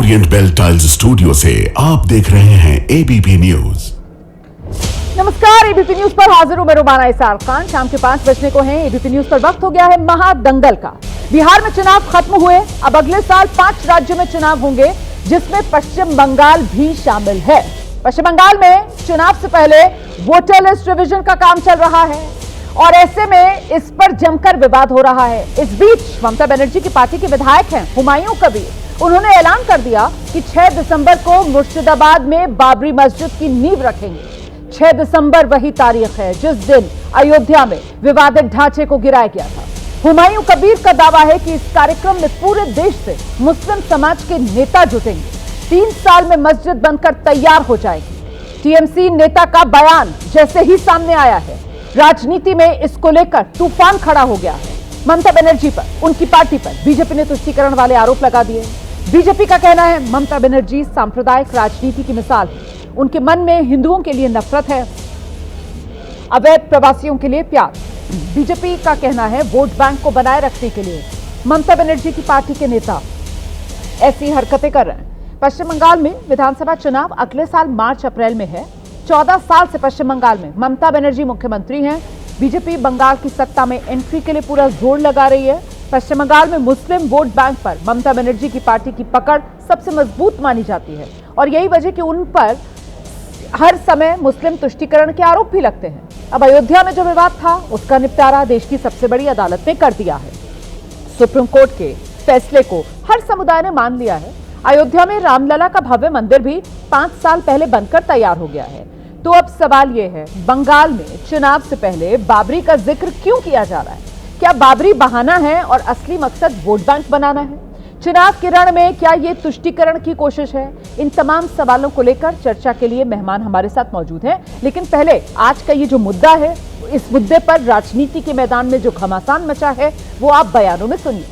Orient bell tiles studio से आप देख रहे हैं एबीपी न्यूज। नमस्कार, एबीपी न्यूज पर हाजिर हूं मैं रुबाना इसार खान। शाम के 5 बजने को हैं। एबीपी न्यूज पर वक्त हो गया है महादंगल का। बिहार में चुनाव खत्म हुए, अब अगले साल 5 राज्यों में चुनाव होंगे, जिसमें पश्चिम बंगाल भी शामिल है। पश्चिम बंगाल में चुनाव से पहले वोटर लिस्ट रिवीजन का काम चल रहा है और ऐसे में इस पर जमकर विवाद हो रहा है। इस बीच ममता बनर्जी की पार्टी के विधायक हैं हुमायूं कबीर, उन्होंने ऐलान कर दिया कि 6 दिसंबर को मुर्शिदाबाद में बाबरी मस्जिद की नींव रखेंगे। 6 दिसंबर वही तारीख है जिस दिन अयोध्या में विवादित ढांचे को गिराया गया था। हुमायूं कबीर का दावा है कि इस कार्यक्रम में पूरे देश से मुस्लिम समाज के नेता जुटेंगे। 3 साल में मस्जिद बनकर तैयार हो जाएगी। टीएमसी नेता का बयान जैसे ही सामने आया है, राजनीति में इसको लेकर तूफान खड़ा हो गया है। ममता बनर्जी पर, उनकी पार्टी पर बीजेपी ने तुष्टीकरण वाले आरोप लगा दिए। बीजेपी का कहना है ममता बनर्जी सांप्रदायिक राजनीति की मिसाल है। उनके मन में हिंदुओं के लिए नफरत है, अवैध प्रवासियों के लिए प्यार। बीजेपी का कहना है वोट बैंक को बनाए रखने के लिए ममता बनर्जी की पार्टी के नेता ऐसी हरकतें कर रहे हैं। पश्चिम बंगाल में विधानसभा चुनाव अगले साल मार्च अप्रैल में है। 14 साल से पश्चिम बंगाल में ममता बनर्जी मुख्यमंत्री हैं। बीजेपी बंगाल की सत्ता में एंट्री के लिए पूरा जोर लगा रही है। पश्चिम बंगाल में मुस्लिम वोट बैंक पर ममता बनर्जी की पार्टी की पकड़ सबसे मजबूत मानी जाती है और यही वजह कि उन पर हर समय मुस्लिम तुष्टीकरण के आरोप भी लगते हैं। अब अयोध्या में जो विवाद था उसका निपटारा देश की सबसे बड़ी अदालत ने कर दिया है। सुप्रीम कोर्ट के फैसले को हर समुदाय ने मान लिया है। अयोध्या में रामलला का भव्य मंदिर भी 5 साल पहले बनकर तैयार हो गया है। तो अब सवाल यह है, बंगाल में चुनाव से पहले बाबरी का जिक्र क्यों किया जा रहा है? क्या बाबरी बहाना है और असली मकसद वोट बैंक बनाना है? चुनाव के रण में क्या ये तुष्टीकरण की कोशिश है? इन तमाम सवालों को लेकर चर्चा के लिए मेहमान हमारे साथ मौजूद हैं। लेकिन पहले आज का ये जो मुद्दा है, इस मुद्दे पर राजनीति के मैदान में जो घमासान मचा है वो आप बयानों में सुनिए।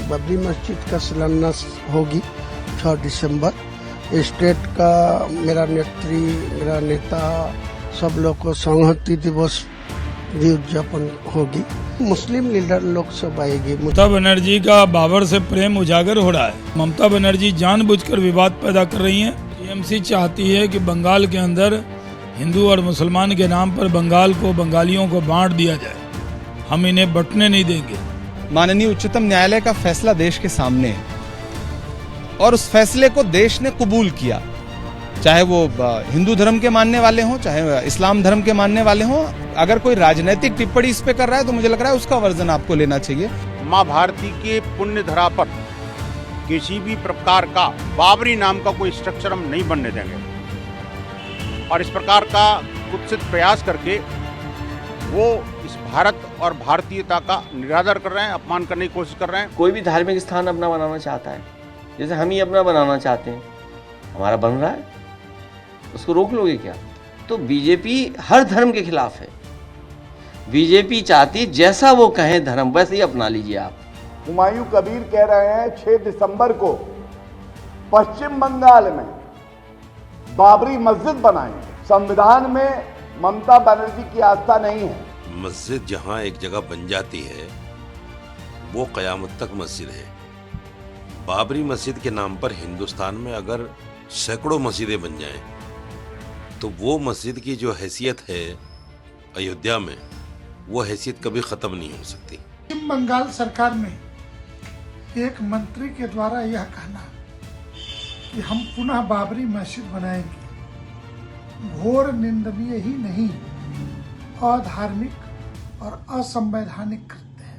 बाबरी मस्जिद का शिलान्यास होगी 6 दिसंबर। स्टेट का मेरा नेता सब लोग को संहति दिवस भी उद्यापन होगी। मुस्लिम लीडर लोग सब आएगी। ममता बनर्जी का बाबर से प्रेम उजागर हो रहा है। ममता बनर्जी जानबूझकर विवाद पैदा कर रही हैं। टीएमसी चाहती है कि बंगाल के अंदर हिंदू और मुसलमान के नाम पर बंगाल को, बंगालियों को बांट दिया जाए। हम इन्हें बंटने नहीं देंगे। माननीय उच्चतम न्यायालय का फैसला देश के सामने है और उस फैसले को देश ने कबूल किया, चाहे वो हिंदू धर्म के मानने वाले हों, चाहे इस्लाम धर्म के मानने वाले हों। अगर कोई राजनीतिक टिप्पणी इस पे कर रहा है तो मुझे लग रहा है उसका वर्जन आपको लेना चाहिए। मां भारती के पुण्य धरा पर किसी भी प्रकार का बाबरी नाम का कोई स्ट्रक्चर हम नहीं बनने देंगे और इस प्रकार का कुत्सित प्रयास करके वो इस भारत और भारतीयता का निरादर कर रहे हैं, अपमान करने की कोशिश कर रहे हैं। कोई भी धार्मिक स्थान अपना बनाना चाहता है, जैसे हम ही अपना बनाना चाहते हैं, हमारा बन रहा है, उसको रोक लोगे क्या? तो बीजेपी हर धर्म के खिलाफ है। बीजेपी चाहती जैसा वो कहें धर्म वैसे ही अपना लीजिए आप। हुमायूं कबीर कह रहे हैं 6 दिसंबर को पश्चिम बंगाल में बाबरी मस्जिद बनाएंगे। संविधान में ममता बनर्जी की आस्था नहीं है। मस्जिद जहां एक जगह बन जाती है वो कयामत तक मस्जिद है। बाबरी मस्जिद के नाम पर हिंदुस्तान में अगर सैकड़ों मस्जिदें बन जाएं तो वो मस्जिद की जो हैसियत है अयोध्या में, वो हैसियत कभी खत्म नहीं हो सकती। पश्चिम बंगाल सरकार में एक मंत्री के द्वारा यह कहना कि हम पुनः बाबरी मस्जिद बनाएंगे घोर निंदनीय ही नहीं, अधार्मिक और असंवैधानिक कृत्य है।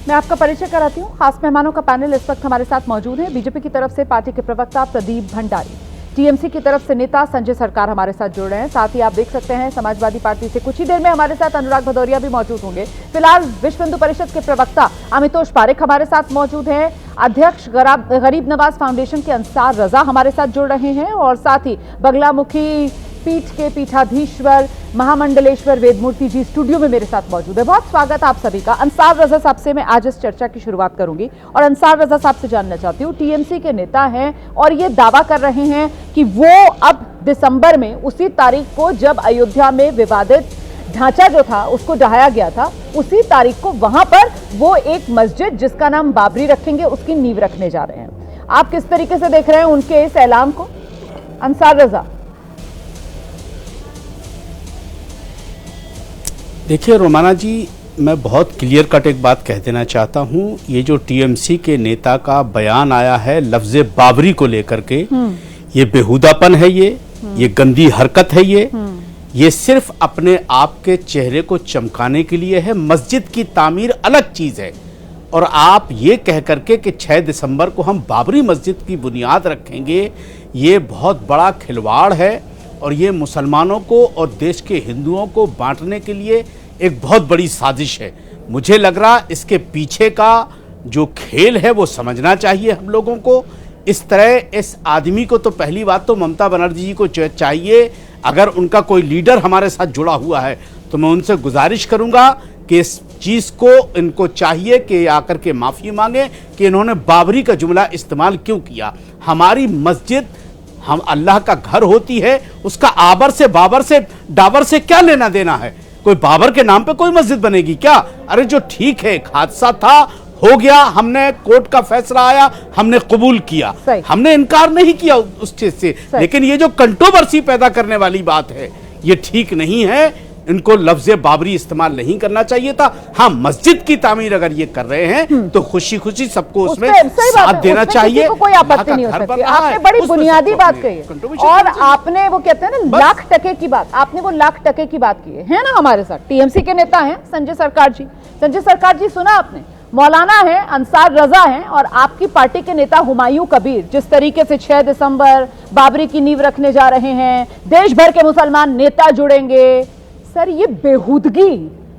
मैं आपका परिचय कराती हूँ। खास मेहमानों का पैनल इस वक्त हमारे साथ मौजूद है। बीजेपी की तरफ से पार्टी के प्रवक्ता प्रदीप भंडारी, टीएमसी की तरफ से नेता संजय सरकार हमारे साथ जुड़ रहे हैं। साथ ही आप देख सकते हैं समाजवादी पार्टी से कुछ ही देर में हमारे साथ अनुराग भदौरिया भी मौजूद होंगे। फिलहाल विश्व हिंदू परिषद के प्रवक्ता अमितोष पारेख हमारे साथ मौजूद हैं। अध्यक्ष गरीब नवाज फाउंडेशन के अंसार रजा हमारे साथ जुड़ रहे हैं और साथ ही बगलामुखी पीठ के पीठाधीश्वर महामंडलेश्वर वेदमूर्ति जी स्टूडियो में मेरे साथ मौजूद है। बहुत स्वागत आप सभी का। अंसार रजा साहब से मैं आज इस चर्चा की शुरुआत करूंगी और अंसार रजा साहब से जानना चाहती हूँ, टीएमसी के नेता हैं और ये दावा कर रहे हैं कि वो अब दिसंबर में, उसी तारीख को जब अयोध्या में विवादित ढांचा जो था उसको ढहाया गया था, उसी तारीख को वहां पर वो एक मस्जिद जिसका नाम बाबरी रखेंगे उसकी नींव रखने जा रहे हैं। आप किस तरीके से देख रहे हैं उनके इस ऐलान को? अंसार रजा। देखिए रोमाना जी, मैं बहुत क्लियर कट एक बात कह देना चाहता हूं। ये जो टीएमसी के नेता का बयान आया है लफ्ज़े बाबरी को लेकर के, ये बेहुदापन है, ये गंदी हरकत है, ये सिर्फ अपने आप के चेहरे को चमकाने के लिए है। मस्जिद की तामीर अलग चीज है, और आप ये कह करके कि 6 दिसंबर को हम बाबरी मस्जिद की बुनियाद रखेंगे, ये बहुत बड़ा खिलवाड़ है, और ये मुसलमानों को और देश के हिंदुओं को बांटने के लिए एक बहुत बड़ी साजिश है। मुझे लग रहा इसके पीछे का जो खेल है वो समझना चाहिए हम लोगों को। इस तरह इस आदमी को तो पहली बात तो ममता बनर्जी जी को चाहिए, अगर उनका कोई लीडर हमारे साथ जुड़ा हुआ है तो मैं उनसे गुजारिश करूंगा कि इस चीज़ को इनको चाहिए कि आकर के माफ़ी मांगे कि इन्होंने बाबरी का जुमला इस्तेमाल क्यों किया। हमारी मस्जिद हम अल्लाह का घर होती है, उसका आबर से बाबर से डाबर से क्या लेना देना है? कोई बाबर के नाम पे कोई मस्जिद बनेगी क्या? अरे जो ठीक है, एक हादसा था, हो गया, हमने कोर्ट का फैसला आया, हमने कबूल किया, हमने इनकार नहीं किया उस चीज से, लेकिन ये जो कंट्रोवर्सी पैदा करने वाली बात है ये ठीक नहीं है। इनको लफ्ज़े बाबरी इस्तेमाल नहीं करना चाहिए था। हाँ, मस्जिद की तामीर अगर ये कर रहे हैं तो खुशी खुशी सबको उसमें साथ देना चाहिए, कोई आपत्ति नहीं हो सकती। आपने बड़ी बुनियादी बात कही है, और आपने वो कहते हैं ना लाख टके की बात, आपने वो लाख टके की बात की है ना। हमारे साथ टीएमसी के नेता हैं संजय सरकार जी। संजय सरकार जी, सुना आपने, मौलाना है, अंसार रजा हैं, और आपकी पार्टी के नेता हुमायूं कबीर जिस तरीके से 6 दिसंबर बाबरी की नींव रखने जा रहे हैं, देश भर के मुसलमान नेता जुड़ेंगे। सर ये बेहूदगी,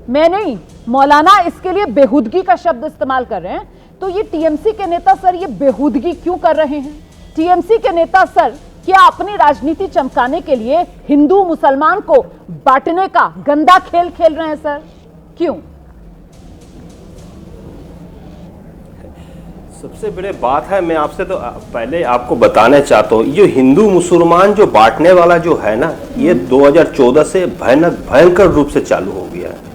मैं नहीं, मौलाना इसके लिए बेहूदगी का शब्द इस्तेमाल कर रहे हैं, तो ये टीएमसी के नेता सर ये बेहूदगी क्यों कर रहे हैं? टीएमसी के नेता सर क्या अपनी राजनीति चमकाने के लिए हिंदू मुसलमान को बांटने का गंदा खेल खेल रहे हैं सर? क्यों? सबसे बड़ी बात है, मैं आपसे तो पहले आपको बताना चाहता हूँ, ये हिंदू मुसलमान जो बांटने वाला जो है ना, ये 2014 से भयंकर रूप से चालू हो गया है।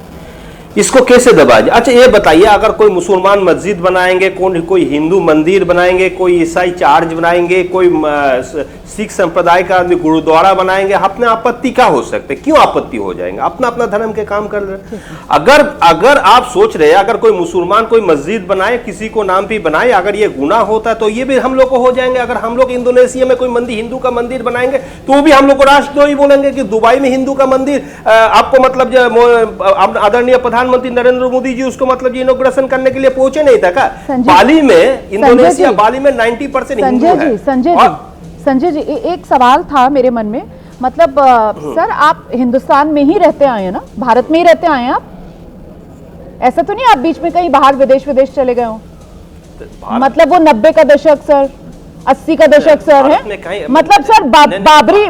इसको कैसे दबाया जाए? अच्छा ये बताइए, अगर कोई मुसलमान मस्जिद बनाएंगे, कोई हिंदू मंदिर बनाएंगे, कोई ईसाई चर्च बनाएंगे, कोई सिख संप्रदाय का गुरुद्वारा बनाएंगे, अपने आपत्ति क्या हो सकते? क्यों आपत्ति हो जाएंगे? अपना अपना धर्म के काम कर रहे हैं। अगर आप सोच रहे हैं अगर कोई मुसलमान कोई मस्जिद बनाए, किसी को नाम पे बनाए, अगर ये गुनाह होता है तो ये भी हम लोग को हो जाएंगे। अगर हम लोग इंडोनेशिया में कोई मंदिर हिंदू का मंदिर बनाएंगे तो भी हम लोग को राष्ट्रद्रोही बोलेंगे कि दुबई में हिंदू का मंदिर आपको मतलब आदरणीय प्रधानमंत्री नरेंद्र मोदी जी उसको मतलब इनॉग्रेशन करने के लिए पहुंचे नहीं था क्या? बाली में, इंडोनेशिया बाली में 90% हिंदू है। संजय जी, एक सवाल था मेरे मन में, मतलब सर आप हिंदुस्तान में ही रहते आए हैं ना, भारत में ही रहते आए हैं आप? ऐसा तो नहीं आप बीच में कहीं बाहर विदेश चले गए हो? मतलब वो 90 का दशक सर, 80 का दशक सर है, मतलब सर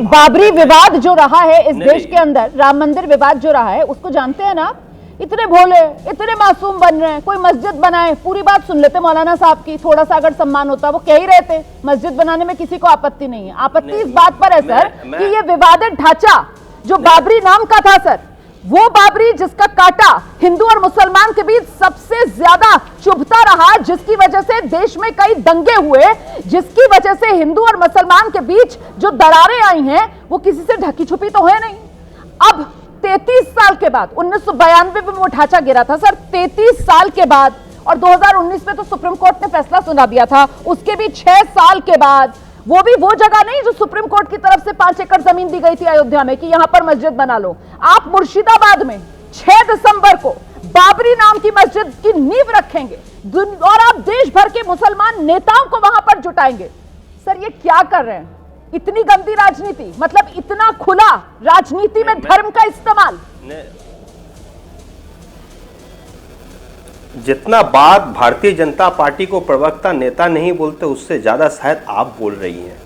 बाबरी विवाद जो रहा है इस देश के अंदर, राम मंदिर विवाद जो रहा है, उसको जानते हैं ना? इतने भोले, इतने मासूम बन रहे हैं, कोई मस्जिद बनाए, पूरी बात सुन लेते मौलाना साहब की, थोड़ा सा अगर सम्मान होता, वो कह ही रहे थे मस्जिद बनाने में किसी को आपत्ति नहीं है। आपत्ति इस बात पर है सर कि ये विवादित ढांचा जो बाबरी नाम का था सर, वो बाबरी जिसका कांटा हिंदू और मुसलमान के बीच सबसे ज्यादा चुभता रहा, जिसकी वजह से देश में कई दंगे हुए, जिसकी वजह से हिंदू और मुसलमान के बीच जो दरारें आई हैं वो किसी से ढकी छुपी तो है नहीं। अब 33 साल के बाद, 1992 में वो ढांचा गिरा था सर, 33 साल के बाद, और 2019 में तो सुप्रीम कोर्ट ने फैसला सुना दिया था, उसके भी 6 साल के बाद, वो भी वो जगह नहीं जो सुप्रीम कोर्ट की तरफ से 5 एकड़ जमीन दी गई थी अयोध्या में कि यहां पर मस्जिद बना लो। आप मुर्शिदाबाद में 6 दिसंबर को बाबरी नाम की मस्जिद की नींव रखेंगे और आप देश भर के मुसलमान नेताओं को वहां पर जुटाएंगे। सर ये क्या कर रहे हैं? इतनी गंदी राजनीति, मतलब इतना खुला राजनीति में धर्म का इस्तेमाल। जितना बात भारतीय जनता पार्टी को प्रवक्ता नेता नहीं बोलते उससे ज्यादा शायद आप बोल रही हैं।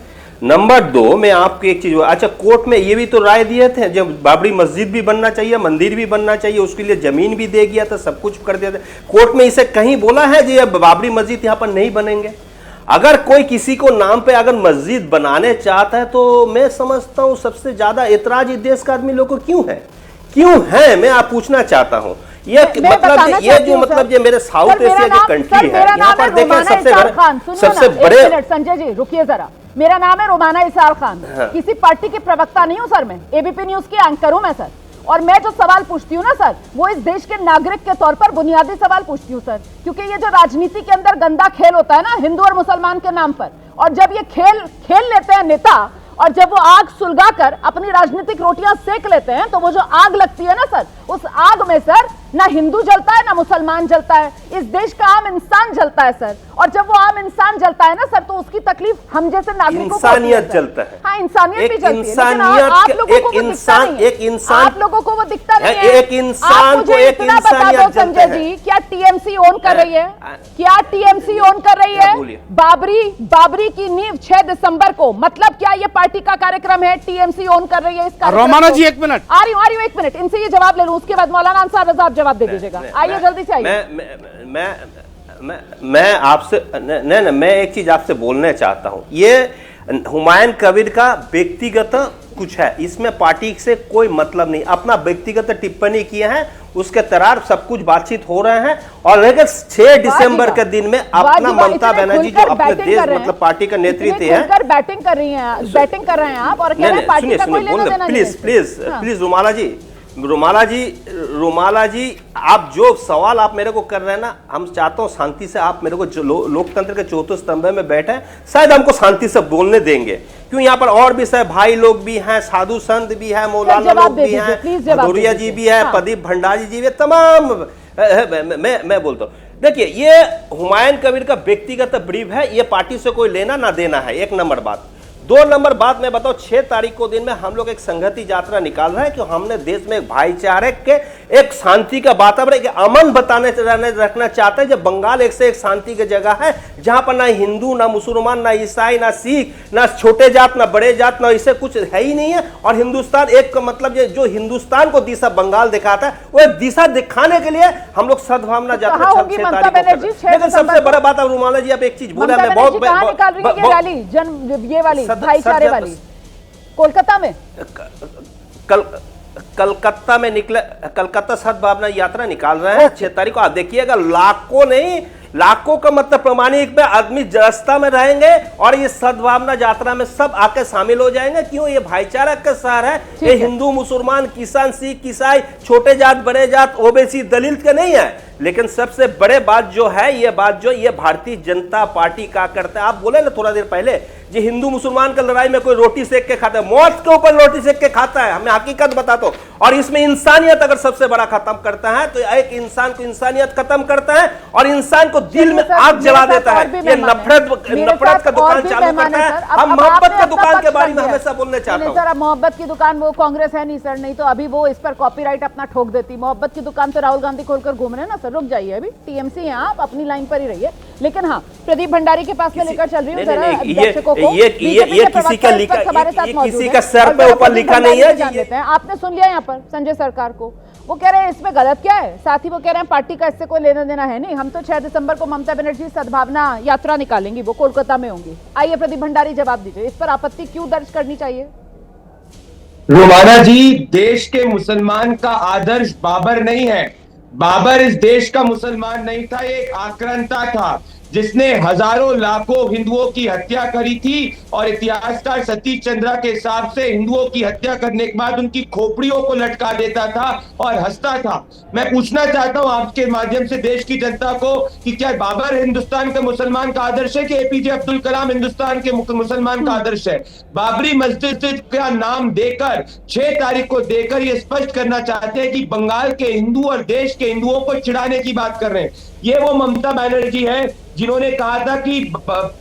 नंबर 2, मैं आपको एक चीज, अच्छा कोर्ट में ये भी तो राय दिए थे जब बाबरी मस्जिद भी बनना चाहिए, मंदिर भी बनना चाहिए, उसके लिए जमीन भी दे गया था, सब कुछ कर दिया था। कोर्ट में इसे कहीं बोला है कि बाबरी मस्जिद यहाँ पर नहीं बनेंगे? अगर कोई किसी को नाम पे अगर मस्जिद बनाने चाहता है तो मैं समझता हूं सबसे ज्यादा एतराज इस देश का आदमी लोग को क्यों है मैं आप पूछना चाहता हूं। ये मतलब ये जो मतलब ये मेरे साउथ एशिया की कंट्री है, यहाँ पर देखें सबसे बड़े संजय जी रुकिए जरा, मेरा नाम है रोमाना इसार खान, किसी पार्टी की प्रवक्ता नहीं हूं सर, मैं एबीपी न्यूज की एंकर हूं मैं सर, और मैं जो सवाल पूछती हूँ ना सर वो इस देश के नागरिक के तौर पर बुनियादी सवाल पूछती हूँ सर, क्योंकि ये जो राजनीति के अंदर गंदा खेल होता है ना हिंदू और मुसलमान के नाम पर, और जब ये खेल लेते हैं नेता और जब वो आग सुलगाकर अपनी राजनीतिक रोटियां सेक लेते हैं तो वो जो आग लगती है ना सर, उस आग में सर ना हिंदू जलता है ना मुसलमान जलता है, इस देश का आम इंसान जलता है सर, और जब वो आम इंसान जलता है ना सर तो उसकी तकलीफ हम जैसे नागरिकों को इंसानियत जलता है। हाँ इंसानियत भी जलती है, लेकिन आप लोगों को वो दिखता नहीं है, आप लोगों को वो दिखता नहीं है। एक इंसान को एक इतना बता दो संजय जी, क्या टीएमसी ओन कर रही है, क्या टीएमसी ओन कर रही है बाबरी की नींव 6 दिसंबर को, मतलब क्या ये पार्टी का कार्यक्रम है, टीएमसी ओन कर रही है इस कार्यक्रम। रोमाना जी एक मिनट, आ रही हूँ 1 मिनट, इनसे ये जवाब ले लूं, उसके बाद मौलाना अंसार रजा आप जवाब दे दीजिएगा, आइए जल्दी से आइए। मैं आपसे नहीं, मैं एक चीज आपसे बोलना चाहता हूं, ये हुमायूं कबीर का व्यक्तिगत कुछ है, इसमें पार्टी से कोई मतलब नहीं, अपना व्यक्तिगत टिप्पणी किए हैं, उसके तरार सब कुछ बातचीत हो रहे हैं, और लेकिन 6 दिसंबर के दिन में अपना ममता बनर्जी जो अपने देश मतलब पार्टी का नेतृत्व है, बैटिंग कर रही हैं, बैटिंग कर रहे हैं आप, और कह रहे हैं पार्टी का कोई लेना देना नहीं है। प्लीज रोमाला जी आप जो सवाल आप मेरे को कर रहे हैं ना, हम चाहते हो शांति से आप मेरे को जो लोकतंत्र के चौथे स्तंभ में बैठे शायद हमको शांति से बोलने देंगे, क्यों यहाँ पर और भी सब भाई लोग भी हैं, साधु संत भी हैं, मौलाना लोग भी हैं, भदौरिया जी भी है, प्रदीप भंडारी जी भी है, तमाम मैं बोलता हूँ। देखिए ये हुमायूं कबीर का व्यक्तिगत ब्रीफ है, ये पार्टी से कोई लेना ना देना है, 1 नंबर बात। 2 नंबर बात मैं बताऊं, 6 तारीख को दिन में हम लोग एक संगति यात्रा निकाल रहे हैं कि हमने देश में एक भाईचारे के एक शांति का वातावरण, एक अमन रखना चाहते हैं। जब बंगाल एक से एक शांति की जगह है, जहां पर ना हिंदू ना मुसलमान ना ईसाई ना सिख ना छोटे जात ना बड़े जात ना इसे कुछ है ही नहीं है, और हिंदुस्तान एक का मतलब जो हिंदुस्तान को दिशा बंगाल दिखाता है, वो दिशा दिखाने के लिए हम लोग सद्भावना यात्रा 6 तारीख को। लेकिन सबसे बड़ा बात, अब रुमाला जी आप एक चीज बोला, मैं बहुत ये वाली भाईचारे वाली कोलकाता में कलकत्ता में निकले, कलकत्ता सद्भावना यात्रा निकाल रहे हैं 6 तारीख को। आप देखिएगा लाखों नहीं, लाखों का मतलब प्रमाणिक पे आदमी रास्ता में रहेंगे और ये सद्भावना यात्रा में सब आके शामिल हो जाएंगे। क्यों? ये भाईचारा का शहर है, ये हिंदू मुसलमान किसान सिख ईसाई छोटे जात बड़े जात ओबीसी दलित के नहीं है। लेकिन सबसे बड़े बात जो है, ये बात जो ये भारतीय जनता पार्टी का करता है। आप बोले ना थोड़ा देर पहले जी हिंदू मुसलमान का लड़ाई में कोई रोटी सेक के खाता है, मौत के ऊपर रोटी सेक के खाता है, हमें हकीकत बताता हूं। और इसमें इंसानियत अगर सबसे बड़ा खत्म करता है तो एक इंसान को इंसानियत खत्म करता है और इंसान को दिल में आग जला देता है। ये नफरत का दुकान चालू करता है। हम मोहब्बत का दुकान के बारे में हमेशा बोलने चाहते हैं। सर अब मोहब्बत की दुकान वो कांग्रेस है नहीं सर, नहीं तो अभी वो इस पर कॉपीराइट अपना ठोक देती। मोहब्बत की दुकान तो राहुल गांधी खोलकर घूम रहे हैं ना सर, रुक जाइए, अभी टीएमसी हैं आप, अपनी लाइन पर ही रहिए। लेकिन हाँ, प्रदीप भंडारी के पास में लेकर चल रही हूँ जरा दर्शकों को। ये किसी का लिखा, किसी का सर पे ऊपर लिखा नहीं है। आपने सुन लिया यहाँ पर संजय सरकार को, वो कह रहे हैं इसमें गलत क्या है। साथ ही वो कह रहे हैं पार्टी का इससे कोई लेना देना है नहीं, हम तो 6 दिसंबर को ममता बनर्जी सद्भावना यात्रा निकालेंगी, वो कोलकाता में होंगी। आइए प्रदीप भंडारी जवाब दीजिए, इस पर आपत्ति क्यों दर्ज करनी चाहिए? रोमाना जी, देश के मुसलमान का आदर्श बाबर नहीं है। बाबर इस देश का मुसलमान नहीं था, एक आक्रांता था जिसने हजारों लाखों हिंदुओं की हत्या करी थी। और इतिहासकार सतीश चंद्रा के हिसाब से हिंदुओं की हत्या करने के बाद उनकी खोपड़ियों को लटका देता था और हंसता था। मैं पूछना चाहता हूं आपके माध्यम से देश की जनता को कि क्या बाबर हिंदुस्तान के मुसलमान का आदर्श है कि एपीजे अब्दुल कलाम हिंदुस्तान के मुसलमान का आदर्श है? बाबरी मस्जिद का नाम देकर 6 तारीख को देकर ये स्पष्ट करना चाहते हैं कि बंगाल के हिंदू और देश के हिंदुओं को चिढ़ाने की बात कर रहे हैं। ये वो ममता बनर्जी है जिन्होंने कहा था कि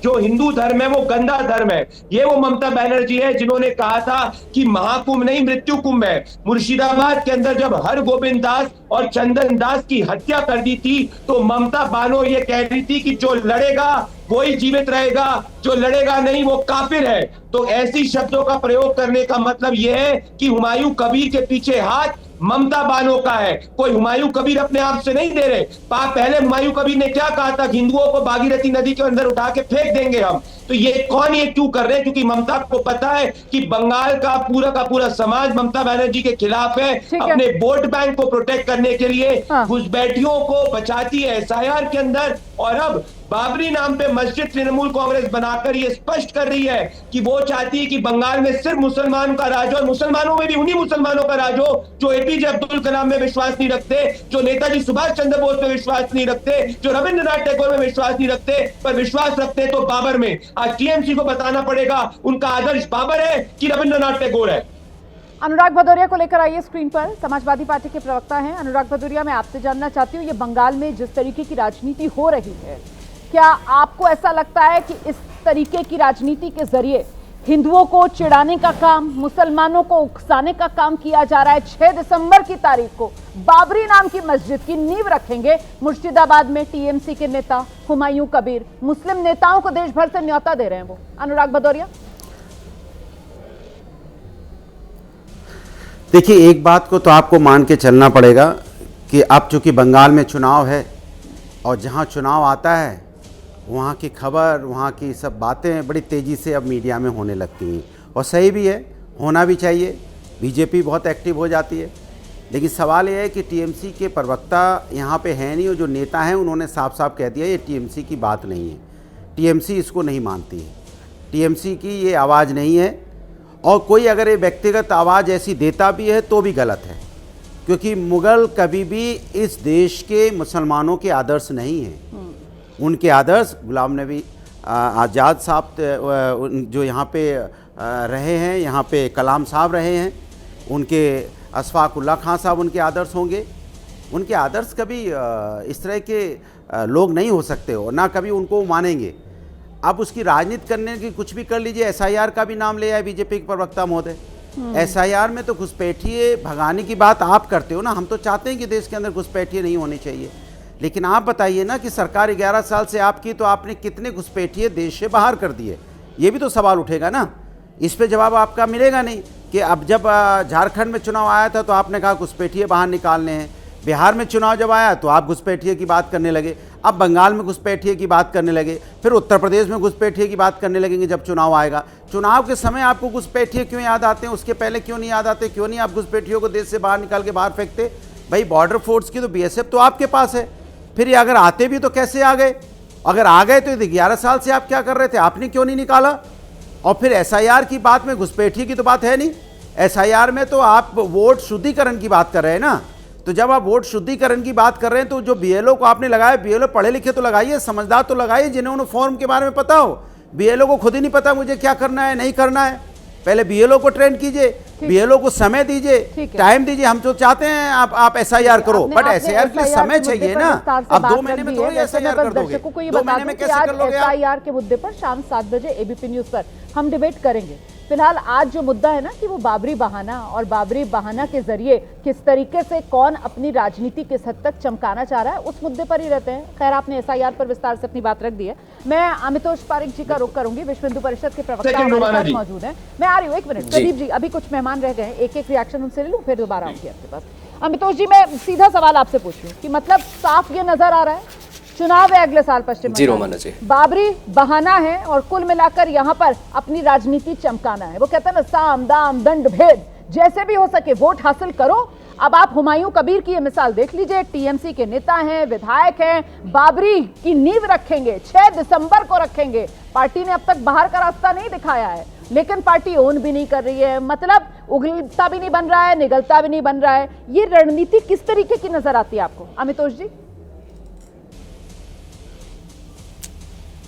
जो हिंदू धर्म है वो गंदा धर्म है। ये वो ममता बनर्जी है जिन्होंने कहा था कि महाकुंभ नहीं मृत्यु कुंभ है। मुर्शिदाबाद के अंदर जब हरगोविंद दास और चंदन दास की हत्या कर दी थी तो ममता बानो ये कह रही थी कि जो लड़ेगा वही जीवित रहेगा, जो लड़ेगा नहीं वो काफिर है। तो ऐसी शब्दों का प्रयोग करने का मतलब यह है कि हुमायूं कबीर के पीछे हाथ ममता बानो का है। कोई हुमायूं कबीर अपने आप से नहीं दे रहे। पहले हुमायूं कबीर ने क्या कहा था, हिंदुओं को भागीरथी नदी के अंदर उठा के फेंक देंगे हम। तो ये कौन ये क्यों कर रहे हैं? क्योंकि ममता को पता है कि बंगाल का पूरा समाज ममता बनर्जी के खिलाफ है। अपने वोट बैंक को प्रोटेक्ट करने के लिए घुसपैठियों को बचाती है एसआईआर के अंदर। और अब बाबरी नाम पे मस्जिद तृणमूल कांग्रेस बनाकर ये स्पष्ट कर रही है कि वो चाहती है कि बंगाल में सिर्फ मुसलमान का राज हो, और मुसलमानों में भी उन्हीं मुसलमानों का राज हो जो एपीजे अब्दुल कलाम में विश्वास नहीं रखते, जो नेताजी सुभाष चंद्र बोस में विश्वास नहीं रखते, जो रविंद्रनाथ टैगोर में विश्वास नहीं रखते, पर विश्वास रखते तो बाबर में। आज टीएमसी को बताना पड़ेगा उनका आदर्श बाबर है कि रविंद्रनाथ टैगोर है। अनुराग भदौरिया को लेकर आइए स्क्रीन पर। समाजवादी पार्टी के प्रवक्ता हैं अनुराग भदौरिया। मैं आपसे जानना चाहती हूँ, ये बंगाल में जिस तरीके की राजनीति हो रही है, क्या आपको ऐसा लगता है कि इस तरीके की राजनीति के जरिए हिंदुओं को चिढ़ाने का काम, मुसलमानों को उकसाने का काम किया जा रहा है? 6 दिसंबर की तारीख को बाबरी नाम की मस्जिद की नींव रखेंगे मुर्शिदाबाद में टीएमसी के नेता हुमायूं कबीर। मुस्लिम नेताओं को देश भर से न्योता दे रहे हैं वो। अनुराग भदौरिया, देखिए, एक बात को तो आपको मान के चलना पड़ेगा कि अब चूंकि बंगाल में चुनाव है और जहां चुनाव आता है वहाँ की खबर, वहाँ की सब बातें बड़ी तेज़ी से अब मीडिया में होने लगती हैं, और सही भी है, होना भी चाहिए। बीजेपी बहुत एक्टिव हो जाती है, लेकिन सवाल यह है कि टीएमसी के प्रवक्ता यहाँ पे हैं नहीं, और जो नेता हैं उन्होंने साफ साफ कह दिया ये टीएमसी की बात नहीं है, टीएमसी इसको नहीं मानती है, टीएमसी की ये आवाज़ नहीं है। और कोई अगर ये व्यक्तिगत आवाज़ ऐसी देता भी है तो भी गलत है, क्योंकि मुग़ल कभी भी इस देश के मुसलमानों के आदर्श नहीं हैं। उनके आदर्श गुलाम नबी आज़ाद साहब जो यहाँ पे रहे हैं, यहाँ पे कलाम साहब रहे हैं, उनके अशफाकुल्ला खां साहब उनके आदर्श होंगे। उनके आदर्श कभी इस तरह के लोग नहीं हो सकते हो, ना कभी उनको मानेंगे। अब उसकी राजनीति करने की कुछ भी कर लीजिए। एसआईआर का भी नाम ले आए बीजेपी के प्रवक्ता महोदय। एसआईआर में तो घुसपैठिए भगाने की बात आप करते हो ना। हम तो चाहते हैं कि देश के अंदर घुसपैठिए नहीं होनी चाहिए, लेकिन आप बताइए ना कि सरकार 11 साल से आपकी, तो आपने कितने घुसपैठिए देश से बाहर कर दिए? ये भी तो सवाल उठेगा ना। इस पे जवाब आपका मिलेगा नहीं कि अब जब झारखंड में चुनाव आया था तो आपने कहा घुसपैठिए बाहर निकालने हैं, बिहार में चुनाव जब आया तो आप घुसपैठिए की बात करने लगे, अब बंगाल में घुसपैठिए की बात करने लगे, फिर उत्तर प्रदेश में घुसपैठिए की बात करने लगेंगे जब चुनाव आएगा। चुनाव के समय आपको घुसपैठिए क्यों याद आते हैं, उसके पहले क्यों नहीं याद आते? क्यों नहीं आप घुसपैठियों को देश से बाहर निकाल के बाहर फेंकते? भाई बॉर्डर फोर्स की तो बीएसएफ तो आपके पास है, फिर ये अगर आते भी तो कैसे आ गए? अगर आ गए तो 11 साल से आप क्या कर रहे थे? आपने क्यों नहीं निकाला? और फिर एसआईआर की बात में घुसपैठिए की तो बात है नहीं। एसआईआर में तो आप वोट शुद्धिकरण की बात कर रहे हैं ना। तो जब आप वोट शुद्धिकरण की बात कर रहे हैं तो जो बीएलओ को आपने लगाया, बीएलओ पढ़े लिखे तो लगाइए, समझदार तो लगाइए, जिन्हें उन्हें फॉर्म के बारे में पता हो। बीएलओ को खुद ही नहीं पता मुझे क्या करना है नहीं करना है। पहले बीएलओ को ट्रेन कीजिए, बीएलओ को समय दीजिए, टाइम दीजिए। हम तो चाहते हैं आप एसआईआर करो, बट एसआईआर के लिए समय चाहिए ना। अब 2 महीने में थोड़ी एसआईआर कर दोगे। 2 महीने में कैसे कर लोगे? एसआईआर के मुद्दे पर शाम 7 बजे एबीपी न्यूज पर हम डिबेट करेंगे। फिलहाल आज जो मुद्दा है ना कि वो बाबरी बहाना, और बाबरी बहाना के जरिए किस तरीके से कौन अपनी राजनीति किस हद तक चमकाना चाह रहा है, उस मुद्दे पर ही रहते हैं। खैर, आपने एसआईआर पर विस्तार से अपनी बात रख दी है। मैं अमितोष पारिक जी का रुख करूंगी, विश्व हिंदू परिषद के प्रवक्ता हमारे साथ मौजूद हैं। मैं आ रही हूँ, 1 मिनट। प्रदीप जी, अभी कुछ मेहमान रह गए, एक एक रिएक्शन उनसे ले लूँ, फिर दोबारा आऊंगी आपके पास। अमितोष जी, मैं सीधा सवाल आपसे पूछ रही हूँ कि मतलब साफ ये नजर आ रहा है चुनाव है अगले साल पश्चिम बंगाल, बाबरी बहाना है और कुल मिलाकर यहाँ पर अपनी राजनीति चमकाना है। वो कहते हैं ना, साम दाम दंड भेद, जैसे भी हो सके वोट हासिल करो। अब आप हुमायूं कबीर की ये मिसाल देख लीजिए, टीएमसी के नेता हैं, विधायक हैं, बाबरी की नींव रखेंगे, 6 दिसंबर को रखेंगे। पार्टी ने अब तक बाहर का रास्ता नहीं दिखाया है, लेकिन पार्टी ओन भी नहीं कर रही है, मतलब उगलता भी नहीं बन रहा है, निगलता भी नहीं बन रहा है। ये रणनीति किस तरीके की नजर आती है आपको अमितोष जी?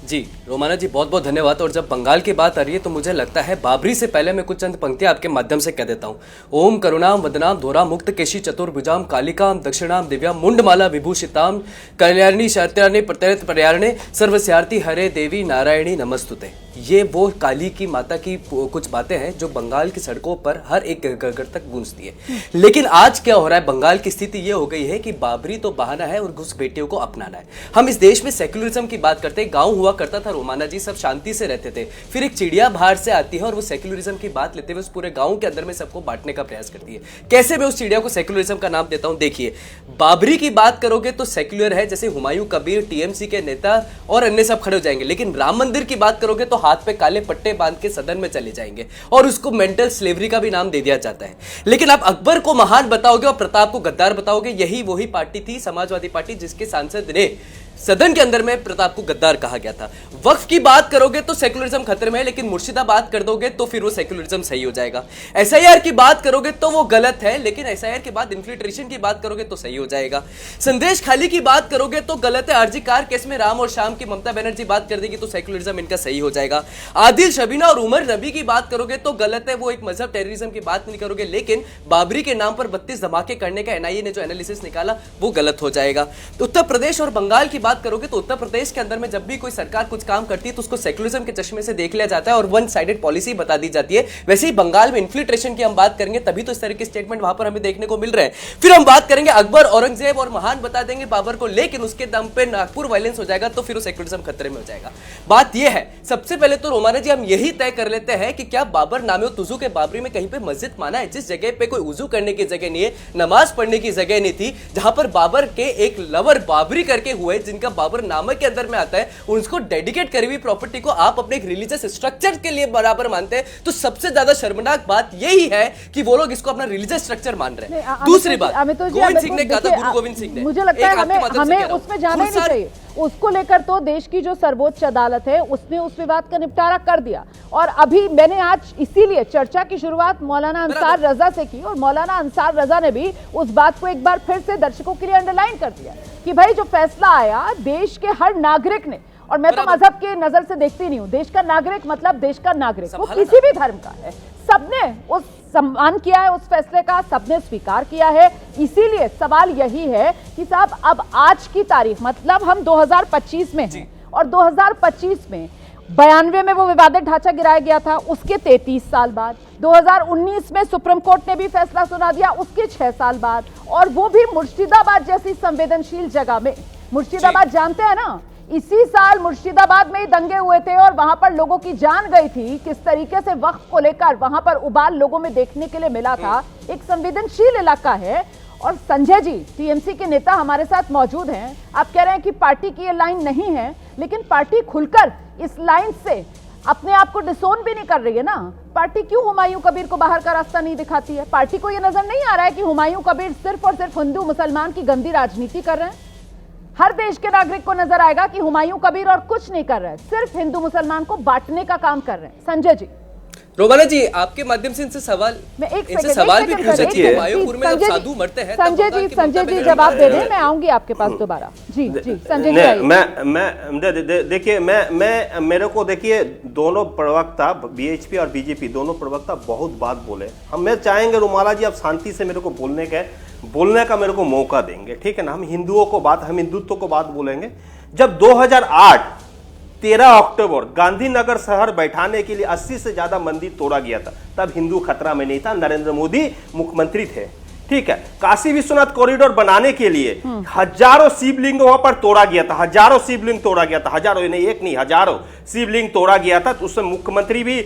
जी रोमाना जी, बहुत बहुत धन्यवाद। और जब बंगाल की बात आ रही है तो मुझे लगता है बाबरी से पहले मैं कुछ चंद पंक्तियां आपके माध्यम से कह देता हूँ। ओम करुणाम वदनाम धोरा मुक्त केशी चतुर्भुजाम कालिकाम दक्षिणाम दिव्याम मुंडमाला विभूषिताम कल्याणी शर्त्यानि प्रत्यर्थ पर्यारणे सर्वस्यार्थी हरे देवी नारायणी नमस्तुते। ये वो काली की माता की कुछ बातें हैं जो बंगाल की सड़कों पर हर एक घर घर तक गूंजती है। लेकिन आज क्या हो रहा है, बंगाल की स्थिति ये हो गई है कि बाबरी तो बहाना है और घुसपैठियों को अपनाना है। हम इस देश में सेक्युलरिज्म की बात करते हैं, गांव हुआ करता था रोमाना जी, सब शांति से रहते थे, फिर एक चिड़िया बाहर से आती है और वो सेक्युलरिज्म की बात लेते हुए उस पूरे गांव के अंदर में सबको बांटने का प्रयास करती है। कैसे मैं उस चिड़िया को सेक्युलरिज्म का नाम देता हूं, देखिए बाबरी की बात करोगे तो सेक्युलर है, जैसे हुमायूं कबीर, टीएमसी के नेता और अन्य सब खड़े हो जाएंगे। लेकिन राम मंदिर की बात करोगे तो हाथ पे काले पट्टे बांध के सदन में चले जाएंगे और उसको मेंटल स्लेवरी का भी नाम दे दिया जाता है। लेकिन आप अकबर को महान बताओगे और प्रताप को गद्दार बताओगे, यही वही पार्टी थी समाजवादी पार्टी जिसके सांसद ने सदन के अंदर में प्रताप को गद्दार कहा गया था। वक्फ की बात करोगे तो सेक्युलरिज्म खतरे में है, लेकिन मुर्शिदाबाद कर दोगे तो फिर वो सेक्युलरिज्म सही हो जाएगा। एसआईआर की बात करोगे तो वो गलत है, लेकिन एसआईआर के बाद इन्फिल्ट्रेशन की बात करोगे तो सही हो जाएगा। संदेश खाली की बात करोगे तो गलत है, आरजी कार केस में राम और शाम की ममता बनर्जी बात कर देगी तो सेक्युलरिज्म इनका सही हो जाएगा। आदिल, शबीना और उमर नबी की बात करोगे तो गलत है, वो एक मजहब टेररिज्म की बात नहीं करोगे, लेकिन बाबरी के नाम पर 32 धमाके करने का एनआईए ने जो एनालिसिस निकाला वो गलत हो जाएगा। तो उत्तर प्रदेश और बंगाल की बात करोगे तो उत्तर प्रदेश के अंदर में जब भी कोई सरकार कुछ काम करती है तो उसको सेक्युलरिज्म के चश्मे से देख लिया जाता है और वन साइडेड पॉलिसी बता दी जाती है। वैसे ही बंगाल में इन्फिल्ट्रेशन की हम बात करेंगे तभी तो इस तरह के स्टेटमेंट वहां पर हमें देखने को मिल रहे हैं। फिर हम बात करेंगे अकबर, औरंगजेब और महान बता देंगे बाबर को, लेकिन उसके दम पे नागपुर वायलेंस हो जाएगा तो फिर वो सेक्युलरिज्म खतरे में हो जाएगा। बात यह है, सबसे पहले तो रोमाना जी हम यही तय कर लेते हैं कि क्या बाबर नामे तुजू के बाबरी में कहीं पे मस्जिद माना है? जिस जगह पे कोई वुजू करने की जगह नहीं है, नमाज पढ़ने की जगह नहीं थी, जहां पर बाबर के एक लवर बाबरी करके हुए जिनका बाबर नाम के अंदर में आता है, उसको डेडिकेट करी हुई प्रॉपर्टी को आप अपने एक रिलीजियस स्ट्रक्चर के लिए बराबर मानते हैं, तो सबसे ज्यादा शर्मनाक बात यही है कि वो लोग इसको अपना रिलीजियस स्ट्रक्चर मान रहे हैं। दूसरी बात, गोविंद सिंह ने कहा था, गुरु गोविंद सिंह ने, मुझे लगता है हमें उसमें जाना ही नहीं चाहिए। उसको लेकर तो देश की जो सर्वोच्च अदालत है उसने उस विवाद का निपटारा कर दिया। और अभी मैंने आज इसीलिए चर्चा की शुरुआत मौलाना अंसार रजा से की, और मौलाना अंसार रजा ने भी उस बात को एक बार फिर से दर्शकों के लिए अंडरलाइन कर दिया कि भाई जो फैसला आया देश के हर नागरिक ने, और मैं तो मजहब की नजर से देखती नहीं हूं, देश का नागरिक मतलब देश का नागरिक, वो किसी भी धर्म का है, सबने उस सम्मान किया है, उस फैसले का सबने स्वीकार किया है। इसीलिए सवाल यही है कि साहब अब आज की तारीख, मतलब हम 2025 में हैं और 2025 में 92 में वो विवादित ढांचा गिराया गया था, उसके 33 साल बाद 2019 में सुप्रीम कोर्ट ने भी फैसला सुना दिया, उसके 6 साल बाद, और वो भी मुर्शिदाबाद जैसी संवेदनशील जगह में। मुर्शिदाबाद जानते हैं ना, इसी साल मुर्शिदाबाद में ही दंगे हुए थे और वहां पर लोगों की जान गई थी। किस तरीके से वक्फ को लेकर वहां पर उबाल लोगों में देखने के लिए मिला था। एक संवेदनशील इलाका है। और संजय जी टीएमसी के नेता हमारे साथ मौजूद हैं, आप कह रहे हैं कि पार्टी की ये लाइन नहीं है, लेकिन पार्टी खुलकर इस लाइन से अपने आप को डिसोन भी नहीं कर रही है ना। पार्टी क्यों हुमायूं कबीर को बाहर का रास्ता नहीं दिखाती है? पार्टी को यह नजर नहीं आ रहा है कि हुमायूं कबीर सिर्फ और सिर्फ हिंदू मुसलमान की गंदी राजनीति कर रहे हैं? हर देश के नागरिक को नजर आएगा कि हुमायूं कबीर और कुछ नहीं कर रहे हैं, सिर्फ हिंदू मुसलमान को बांटने का काम कर रहे हैं। संजय जी, रोमाना जी आपके माध्यम से इनसे सवाल भी पूछ सकती है। साधु मरते हैं। संजय जी जवाब दे दें, मैं आऊंगी आपके पास दोबारा। जी संजय जी। मैं देखिए मैं मेरे को देखिए, दोनों प्रवक्ता बीएचपी और बीजेपी दोनों प्रवक्ता बहुत बात बोले। मैं चाहेंगे रोमाला जी आप शांति से मेरे को बोलने का मेरे को मौका देंगे, ठीक है ना। हम हिंदुत्व को बात बोलेंगे। जब 2008 13 अक्टूबर गांधीनगर शहर बैठाने के लिए 80 से ज्यादा मंदिर तोड़ा गया था, तब हिंदू खतरा में नहीं था, नरेंद्र मोदी मुख्यमंत्री थे, ठीक है। काशी विश्वनाथ कॉरिडोर बनाने के लिए हजारों शिवलिंग वहां पर तोड़ा गया था, हजारों शिवलिंग तोड़ा गया था, हजारों नहीं, एक नहीं, हजारों शिवलिंग तोड़ा गया था। उसमें मुख्यमंत्री भी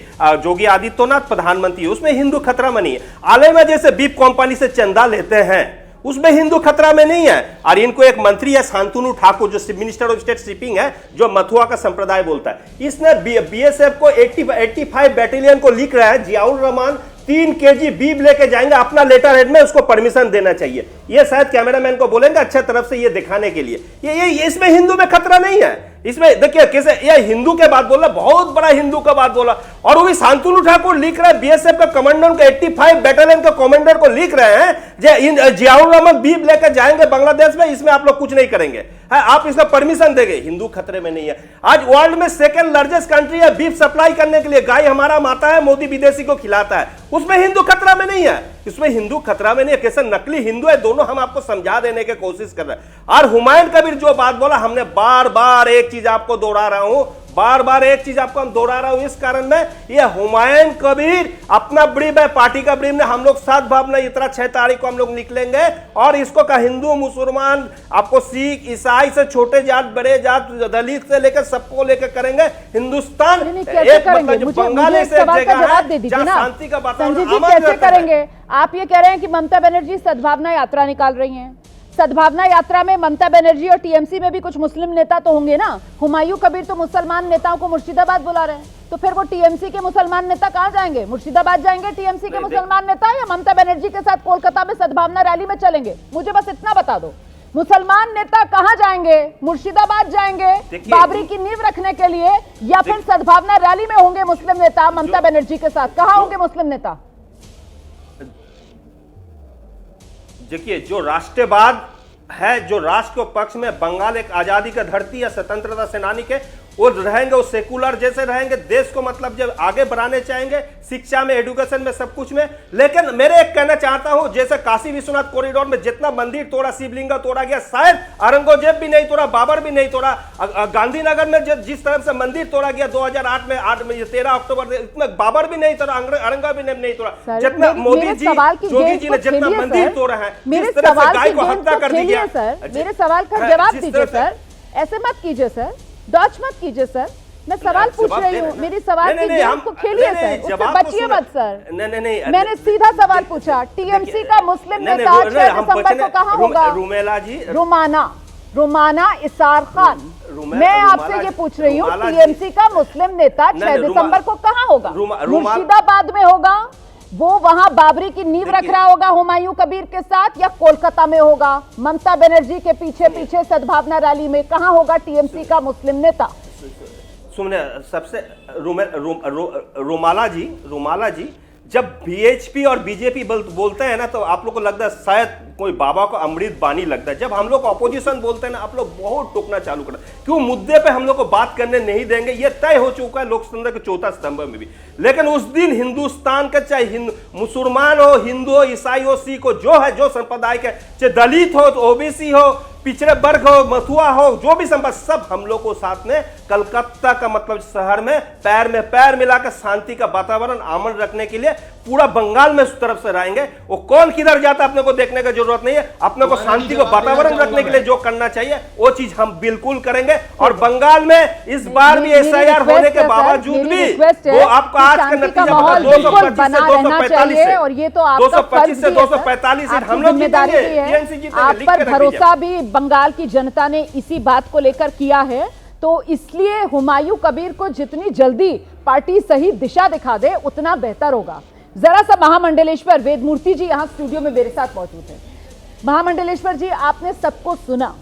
योगी आदित्यनाथ, प्रधानमंत्री, उसमें हिंदू खतरा में नहीं है। आलय जैसे बीप कंपनी से चंदा लेते हैं, उसमें हिंदू खतरा में नहीं है। और इनको एक मंत्री है शांतनु ठाकुर, जो मिनिस्टर ऑफ स्टेट शिपिंग है, जो मथुआ का संप्रदाय बोलता है, इसने बीएसएफ को 85 बैटेलियन को लिख रहा है, जियाउर रहमान 3 केजी बीब लेके जाएंगे अपना लेटर हेड में, उसको परमिशन देना चाहिए। ये शायद कैमरामैन को बोलेंगे अच्छा तरफ से ये दिखाने के लिए। ये इसमें हिंदू में खतरा नहीं है। इसमें देखिए कैसे ये हिंदू के बात बोला, बहुत बड़ा हिंदू का बात बोला, और वो भी शांतनु ठाकुर लिख रहे हैं, बीएसएफ का कमांडर को 85 बैटालियन के कमांडर को लिख रहे हैं जियाउर रहमान बीब लेकर जाएंगे बांग्लादेश में, इसमें आप लोग कुछ नहीं करेंगे, आप इसका परमिशन देंगे। हिंदू खतरे में नहीं है। आज वर्ल्ड में सेकंड लार्जेस्ट कंट्री है बीफ सप्लाई करने के लिए, गाय हमारा माता है, मोदी विदेशी को खिलाता है, उसमें हिंदू खतरा में नहीं है। इसमें हिंदू खतरा में नहीं है। कैसे नकली हिंदू है, दोनों हम आपको समझा देने की कोशिश कर रहे हैं। और हुमायूं कबीर जो बात बोला, हमने बार बार एक चीज आपको दोहरा रहा हूं, बार बार एक चीज आपको हम दोहरा रहा हूं इस कारण में, ये हुमायूं कबीर अपना ब्रीफ है, पार्टी का ब्रीफ में हम लोग साथ भावना इतना 6 तारीख को हम लोग निकलेंगे और इसको का हिंदू मुसलमान आपको सिख ईसाई से छोटे जात बड़े जात दलित से लेकर सबको लेकर करेंगे। हिंदुस्तान एक मतलब बंगाल से जगह है जहां शांति का वातावरण कैसे करेंगे? आप ये कह रहे हैं कि ममता बनर्जी सद्भावना यात्रा निकाल रही हैं। सद्भावना यात्रा में ममता बनर्जी और टीएमसी में भी कुछ मुस्लिम नेता तो होंगे ना। हुमायूं कबीर तो मुसलमान नेताओं को मुर्शिदाबाद बुला रहे हैं, तो फिर वो टीएमसी के मुसलमान नेता कहां जाएंगे? मुर्शिदाबाद जाएंगे टीएमसी के मुसलमान नेता, या ममता बनर्जी के साथ कोलकाता में सद्भावना रैली में चलेंगे? मुझे बस इतना बता दो, मुसलमान नेता कहां जाएंगे? मुर्शिदाबाद जाएंगे बाबरी की नींव रखने के लिए, या फिर सद्भावना रैली में होंगे मुस्लिम नेता ममता बनर्जी के साथ? कहां होंगे मुस्लिम नेता? देखिए, जो राष्ट्रवाद है, जो राष्ट्र के पक्ष में बंगाल एक आजादी का धरती है, स्वतंत्रता सेनानी के वो रहेंगे, वो सेकुलर जैसे रहेंगे, देश को मतलब जब आगे बढ़ाने चाहेंगे शिक्षा में, एजुकेशन में, सब कुछ में। लेकिन मेरे एक कहना चाहता हूं, जैसे काशी विश्वनाथ कॉरिडोर में जितना मंदिर तोड़ा, शिवलिंग तोड़ा गया, शायद औरंगजेब भी नहीं तोड़ा, बाबर भी नहीं तोड़ा। गांधीनगर में जिस तरह से मंदिर तोड़ा गया 2008 में 13 अक्टूबर, इसमें बाबर भी नहीं तोड़ा, औरंगजेब भी नहीं तोड़ा। जितना मोदी जी, योगी जी ने जितना मंदिर तोड़ा है, जिस तरह से गाय को हत्या कर दी गया। मेरे सवाल का जवाब दीजिए सर, ऐसे मत कीजिए सर, डॉच मत कीजिए सर, मैं सवाल पूछ रही हूँ, मेरी सवाल की गेम को खेलिए सर, उससे बचिए मत सर। नहीं, मैंने सीधा सवाल पूछा, टीएमसी का मुस्लिम नेता 6 दिसंबर को कहाँ होगा? रुमाना इसार खान, मैं आपसे ये पूछ रही हूँ, टीएमसी का मुस्लिम नेता 6 दिसंबर को कहाँ होगा? मुर्शिदाबाद में होगा, वो वहां बाबरी की नींव रख रहा होगा हुमायूं कबीर के साथ, या कोलकाता में होगा ममता बनर्जी के पीछे पीछे सद्भावना रैली में? कहां होगा टीएमसी का मुस्लिम नेता? सुनिए, सबसे रुमाला जी जब बीएचपी और बीजेपी बोलते हैं ना, तो आप लोग को लगता है शायद कोई बाबा को अमृत बानी लगता है। जब हम लोग अपोजिशन बोलते हैं ना, आप लोग बहुत टोकना चालू करना, क्यों मुद्दे पे हम लोग को बात करने नहीं देंगे, ये तय हो चुका है लोकतंत्र के चौथा स्तंभ में भी। लेकिन उस दिन हिंदुस्तान का चाहे मुसलमान हो, हिंदू हो, ईसाई हो, सिख हो, जो है जो संप्रदाय के, चाहे दलित हो, ओबीसी हो, पिछड़े वर्ग हो, मथुआ हो, जो भी संपत्ति, सब हम लोग को साथ में कलकत्ता का मतलब शहर में पैर मिलाकर शांति का वातावरण अमन रखने के लिए पूरा बंगाल में उस तरफ से रहेंगे। वो कौन किधर जाता है अपने को देखने की जरूरत नहीं है, अपने को शांति को वातावरण रखने के लिए जो करना चाहिए वो चीज हम बिल्कुल करेंगे। और बंगाल में इस बार भी एसआईआर होने के बावजूद भी वो आपको आज का नतीजा 225 से 245 हम लोग जीतेंगे। आप पर भरोसा भी बंगाल की जनता ने इसी बात को लेकर किया है, तो इसलिए हुमायूं कबीर को जितनी जल्दी पार्टी सही दिशा दिखा दे उतना बेहतर होगा। जरा सा महामंडलेश्वर वेदमूर्ति जी यहाँ स्टूडियो में मेरे साथ मौजूद हैं। महामंडलेश्वर जी, आपने सबको सुना,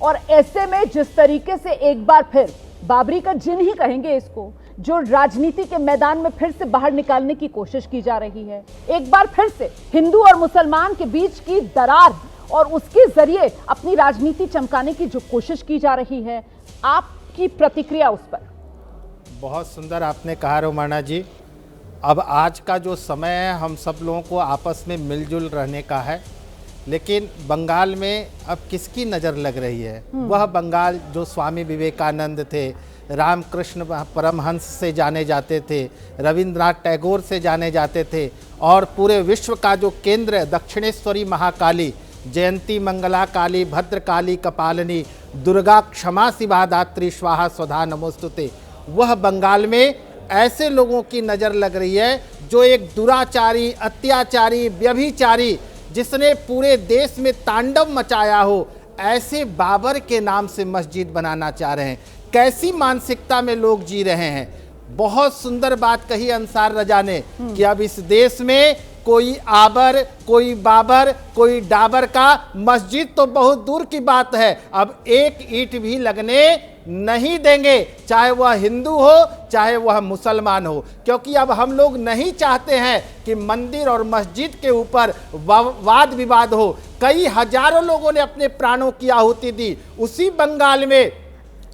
और ऐसे में जिस तरीके से एक बार फिर बाबरी का जिन ही कहेंगे इसको, जो राजनीति के मैदान में फिर से बाहर निकालने की कोशिश की जा रही है, एक बार फिर से हिंदू और मुसलमान के बीच की दरार और उसके जरिए अपनी राजनीति चमकाने की जो कोशिश की जा रही है, आपकी प्रतिक्रिया उस पर? बहुत सुंदर आपने कहा रोमाना जी। अब आज का जो समय है हम सब लोगों को आपस में मिलजुल रहने का है, लेकिन बंगाल में अब किसकी नज़र लग रही है? वह बंगाल जो स्वामी विवेकानंद थे, रामकृष्ण परमहंस से जाने जाते थे, रविंद्रनाथ टैगोर से जाने जाते थे, और पूरे विश्व का जो केंद्र दक्षिणेश्वरी महाकाली, जयंती मंगला काली, भद्रकाली कपालिनी, दुर्गा क्षमा शिवा दात्री स्वाहा स्वधा नमोस्तुते, वह बंगाल में ऐसे लोगों की नज़र लग रही है जो एक दुराचारी, अत्याचारी, व्यभिचारी, जिसने पूरे देश में तांडव मचाया हो, ऐसे बाबर के नाम से मस्जिद बनाना चाह रहे हैं। कैसी मानसिकता में लोग जी रहे हैं। बहुत सुंदर बात कही अंसार रजा ने कि अब इस देश में कोई आबर, कोई बाबर, कोई डाबर का मस्जिद तो बहुत दूर की बात है, अब एक ईंट भी लगने नहीं देंगे, चाहे वह हिंदू हो चाहे वह मुसलमान हो, क्योंकि अब हम लोग नहीं चाहते हैं कि मंदिर और मस्जिद के ऊपर वाद विवाद हो। कई हजारों लोगों ने अपने प्राणों की आहुति दी। उसी बंगाल में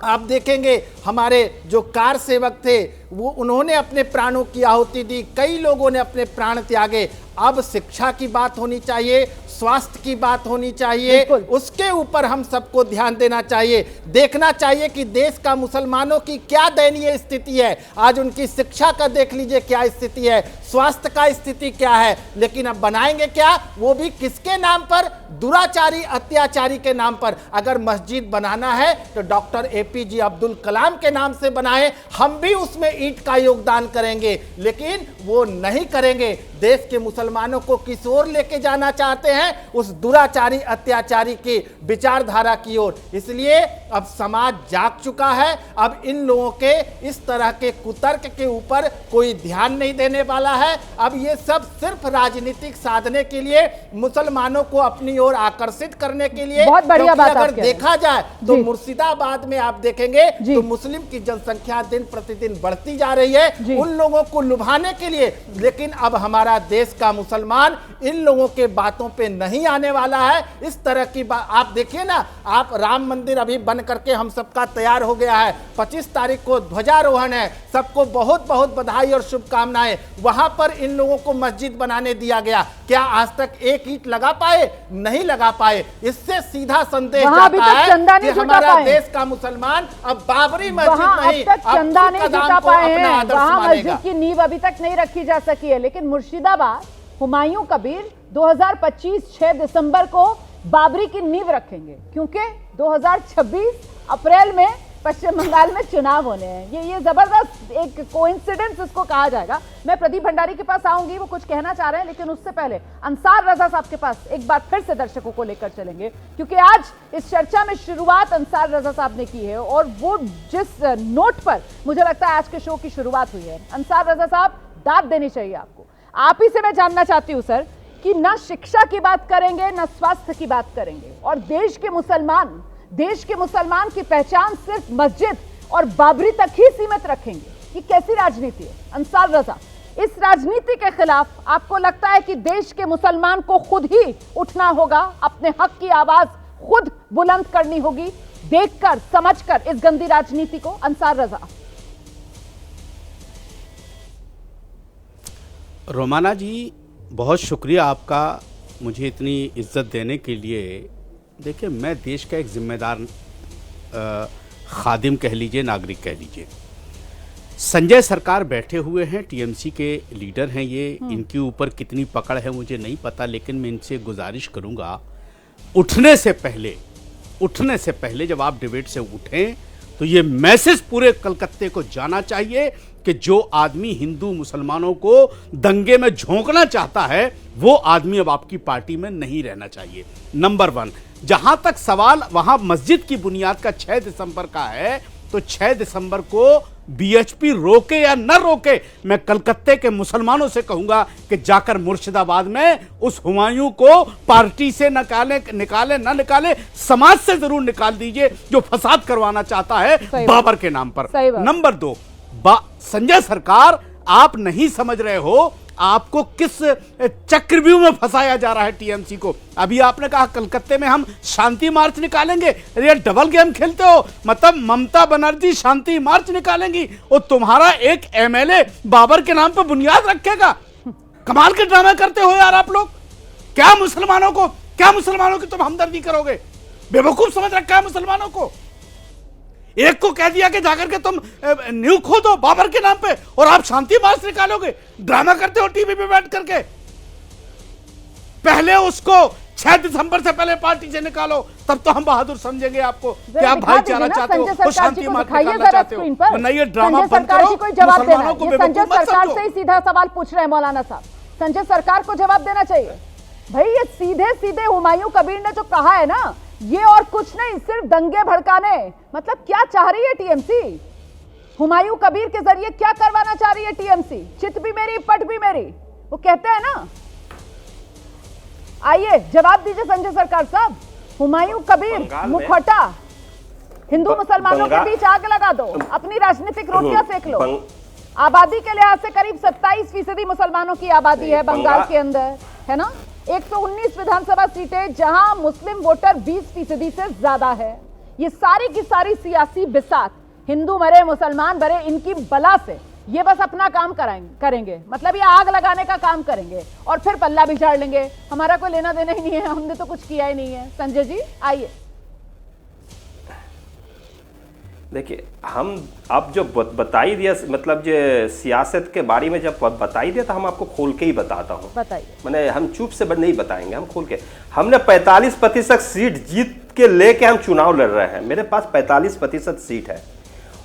आप देखेंगे हमारे जो कार सेवक थे वो उन्होंने अपने प्राणों की आहुति दी, कई लोगों ने अपने प्राण त्यागे। अब शिक्षा की बात होनी चाहिए, स्वास्थ्य की बात होनी चाहिए, उसके ऊपर हम सबको ध्यान देना चाहिए। देखना चाहिए कि देश का मुसलमानों की क्या दयनीय स्थिति है। आज उनकी शिक्षा का देख लीजिए क्या स्थिति है, स्वास्थ्य का स्थिति क्या है। लेकिन अब बनाएंगे क्या, वो भी किसके नाम पर? दुराचारी अत्याचारी के नाम पर। अगर मस्जिद बनाना है तो डॉक्टर APJ अब्दुल कलाम के नाम से बनाए, हम भी उसमें ईंट का योगदान करेंगे, लेकिन वो नहीं करेंगे। देश के मुसलमानों को किस ओर लेके जाना चाहते हैं? उस दुराचारी अत्याचारी की विचारधारा की ओर। इसलिए अब समाज जाग चुका है। अब इन लोगों के इस तरह के कुतर्क के ऊपर कोई ध्यान नहीं देने वाला है। अब ये सब सिर्फ राजनीतिक साधने के लिए, मुसलमानों को अपनी ओर आकर्षित करने के लिए। बहुत बढ़िया बात अगर देखा जाए तो मुर्शिदाबाद में आप देखेंगे तो मुस्लिम की जनसंख्या दिन प्रतिदिन बढ़ती जा रही है, उन लोगों को लुभाने के लिए। लेकिन अब हमारा देश का मुसलमान इन लोगों के बातों पे नहीं आने वाला है। इस तरह की बात आप देखिए ना, आप राम मंदिर अभी बन करके हम सबका तैयार हो गया है, 25 तारीख को ध्वजारोहण है, सबको बहुत बहुत बधाई और शुभकामनाएं। वहां पर इन लोगों को मस्जिद बनाने दिया गया, क्या आज तक एक ईंट लगा पाए? नहीं लगा पाए। इससे सीधा संदेश जाता है कि हमारा देश का मुसलमान अब बाबरी मस्जिद नहीं, चंदा नहीं जुटा पाए हैं, वहां मस्जिद की नींव अभी तक नहीं रखी जा सकी है। लेकिन मुर्शिदाबाद हुमायूं कबीर 2025 6 दिसंबर को बाबरी की नींव रखेंगे, क्योंकि 2026 अप्रैल में पश्चिम बंगाल में चुनाव होने हैं। ये जबरदस्त एक कोइंसिडेंस इसको कहा जाएगा। मैं प्रदीप भंडारी के पास आऊंगी, वो कुछ कहना चाह रहे हैं, लेकिन उससे पहले अंसार रजा साहब के पास एक बार फिर से दर्शकों को लेकर चलेंगे, क्योंकि आज इस चर्चा में शुरुआत अंसार रजा साहब ने की है, और वो जिस नोट पर मुझे लगता है आज के शो की शुरुआत हुई है। अंसार रजा साहब, दाद देनी चाहिए आपको। आप ही से मैं जानना चाहती हूं सर कि ना शिक्षा की बात करेंगे, ना स्वास्थ्य की बात करेंगे, और देश के मुसलमान की पहचान सिर्फ मस्जिद और बाबरी तक ही सीमित रखेंगे। ये कैसी राजनीति है अंसार रजा? इस राजनीति के खिलाफ आपको लगता है कि देश के मुसलमान को खुद ही उठना होगा, अपने हक की आवाज खुद बुलंद करनी होगी, देखकर समझकर इस गंदी राजनीति को? अंसार रजा। रोमाना जी, बहुत शुक्रिया आपका मुझे इतनी इज्जत देने के लिए। देखिए, मैं देश का एक जिम्मेदार खादिम कह लीजिए, नागरिक कह लीजिए। संजय सरकार बैठे हुए हैं, टीएमसी के लीडर हैं ये, इनके ऊपर कितनी पकड़ है मुझे नहीं पता, लेकिन मैं इनसे गुजारिश करूंगा, उठने से पहले जब आप डिबेट से उठें तो ये मैसेज पूरे कलकत्ते को जाना चाहिए कि जो आदमी हिंदू मुसलमानों को दंगे में झोंकना चाहता है, वो आदमी अब आपकी पार्टी में नहीं रहना चाहिए। नंबर 1। जहां तक सवाल वहां मस्जिद की बुनियाद का 6 दिसंबर का है, तो 6 दिसंबर को बीएचपी रोके या न रोके, मैं कलकत्ते के मुसलमानों से कहूंगा कि जाकर मुर्शिदाबाद में उस हुमायूं को पार्टी से निकाले न निकाले, समाज से जरूर निकाल दीजिए, जो फसाद करवाना चाहता है बाबर के नाम पर। नंबर 2, संजय सरकार, आप नहीं समझ रहे हो आपको किस चक्रव्यूह में फंसाया जा रहा है टीएमसी को। अभी आपने कहा कलकत्ते में हम शांति मार्च निकालेंगे, ये डबल गेम खेलते हो, मतलब ममता बनर्जी शांति मार्च निकालेंगी और तुम्हारा एक एमएलए बाबर के नाम पर बुनियाद रखेगा। कमाल के ड्रामे करते हो यार आप लोग। क्या मुसलमानों की तुम हमदर्दी करोगे? बेवकूफ समझ रखा है मुसलमानों को। एक को कह दिया कि जाकर के तुम न्यू खोदो बाबर के नाम पे, और आप शांति मार्च निकालोगे। ड्रामा करते हो टीवी पे बैठ करके। पहले उसको 6 दिसंबर से पहले पार्टी से निकालो, तब तो हम बहादुर समझेंगे आपको कि आप भाईचारा चाहते हो, वो शांति मार्च निकालना चाहते हो। वरना ये ड्रामा बंद करो, मुसलमानों को बेवकूफ मत समझो। सरकार से ही सीधा सवाल पूछ रहे हैं मौलाना साहब, संजय सरकार को जवाब देना चाहिए। भाई ये सीधे सीधे हुमायूं कबीर ने जो कहा है ना, ये और कुछ नहीं, सिर्फ दंगे भड़काने। मतलब क्या चाह रही है टीएमसी? हुमायूं कबीर के जरिए क्या करवाना चाह रही है टीएमसी? चित भी मेरी पट भी मेरी, वो कहते हैं ना। आइए जवाब दीजिए संजय सरकार साहब। हुमायूं कबीर मुखौटा, हिंदू मुसलमानों के बीच आग लगा दो, अपनी राजनीतिक रोटियां सेक लो। आबादी के लिहाज से करीब 27% मुसलमानों की आबादी है बंगाल के अंदर, है ना। 119 विधानसभा सीटें, जहां मुस्लिम वोटर 20% से ज्यादा है। ये सारी की सारी सियासी बिसात, हिंदू मरे मुसलमान भरे, इनकी बला से ये बस अपना काम करेंगे, मतलब ये आग लगाने का काम करेंगे और फिर पल्ला भी झाड़ लेंगे, हमारा कोई लेना देना ही नहीं है, हमने तो कुछ किया ही नहीं है। संजय जी आइए। देखिए, हम आप जो बताई दिया, मतलब जो सियासत के बारे में जब बताई दिया तो हम आपको खोल के ही बताता हूँ। बताइए। मैंने हम चुप से नहीं बताएंगे, हम खोल के। हमने 45% सीट जीत के लेके हम चुनाव लड़ रहे हैं। मेरे पास 45% सीट है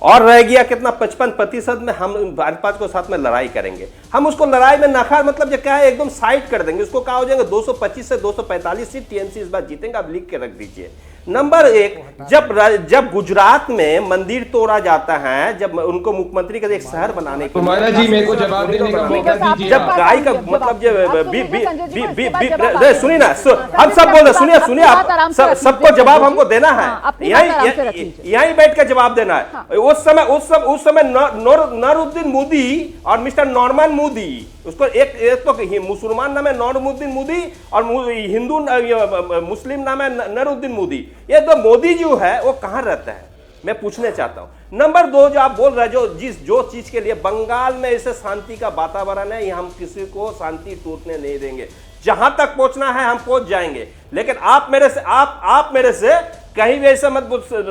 और रह गया कितना 55% में हम भाजपा को साथ में लड़ाई करेंगे। हम उसको लड़ाई में नखा मतलब जो क्या है एकदम साइड कर देंगे, उसको कहा हो जाएगा 225 से 245 सीट टीएमसी इस बार जीतेंगे। आप लिख के रख दीजिए। नंबर 1, जब गुजरात में मंदिर तोड़ा जाता है, जब उनको मुख्यमंत्री का एक शहर बनाने के कुमार जी मेरे को जवाब देने का मौका दीजिए। जब गाय का मतलब सुनिए ना, हम सब बोल रहे, सुनिए आप सबको जवाब हमको देना है, यहीं बैठ कर जवाब देना है। उस समय नौरुद्दीन मोदी और मिस्टर नॉर्मन मोदी, उसको एक तो मुसलमान नाम है नौरुद्दीन मोदी और हिंदू मुस्लिम नाम है नरुद्दीन मोदी। ये तो मोदी जो है वो कहां रहता है, मैं पूछने चाहता हूं। नंबर 2, जो आप बोल रहे हैं जो चीज के लिए बंगाल में ऐसे शांति का वातावरण है, हम किसी को शांति टूटने नहीं देंगे। जहां तक पहुंचना है हम पहुंच जाएंगे, लेकिन आप मेरे से कहीं भी ऐसे मत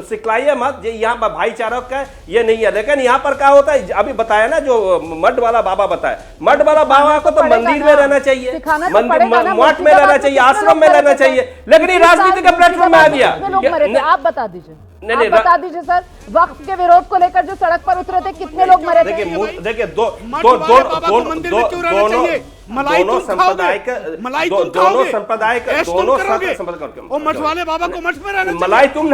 सिखलाइए मत, यहाँ भाईचारा का ये नहीं है। लेकिन यहाँ पर क्या होता है, अभी बताया ना जो मठ वाला बाबा बताया, मठ वाला बाबा को तो मंदिर में रहना चाहिए, मठ में रहना चाहिए, आश्रम में रहना चाहिए, लेकिन ये राजनीति के प्लेटफॉर्म में आ गया। आप बता दीजिए, आप बता दीजिए सर, वक्फ के विरोध को लेकर जो सड़क पर उतरे थे कितने लोग मरे थे? देखिए दोनों संप्रदाय मठवाले बाबा को मठ में रहना मलाई तुम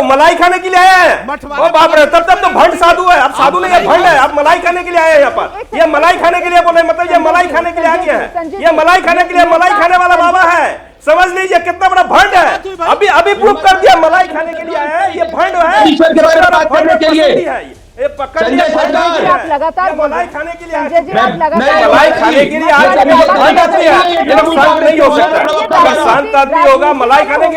मलाई खाने के लिए आए हैं? बाप रे, तब तो भंड साधु है, आप साधु नहीं है, भंड है। आप मलाई खाने के लिए आए हैं यहाँ पर, ये मलाई खाने के लिए बोले, मतलब ये मलाई खाने के लिए आ गया है, ये मलाई खाने के लिए, मलाई खाने वाला बाबा है, समझ लीजिए कितना बड़ा भंड है। अभी प्रूफ कर दिया, मलाई खाने के लिए आया है, ये भंड है। ईश्वर के बारे में बात करने के लिए पकड़ संजय सरकार, आप लगातार मलाई खाने के लिए मलाई खाने के लिए शांत नहीं हो सकता। अगर शांत आदमी होगा मलाई खाने के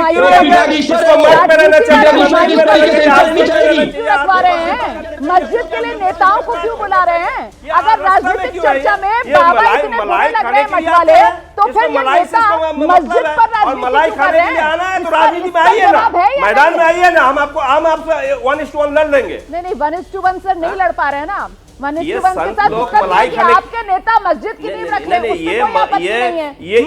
मस्जिद के लिए नेताओं को क्यों बुला रहे हैं? अगर राजनीतिक चर्चा में बाबा इतने बुरे लग रहे हैं मठ वाले, तो फिर ये नेता मस्जिद पर राजनीति कर रहे हैं। आना है तो राजनीति में आइए ना, मैदान में आइए ना, हम आपसे 1:1 लड़ लेंगे। नहीं 1:1 से नहीं लड़ पा रहे हैं ना, 1:1 के साथ दिक्कत नहीं है। आपके नेता मस्जिद की नींव रख रहे हैं, ये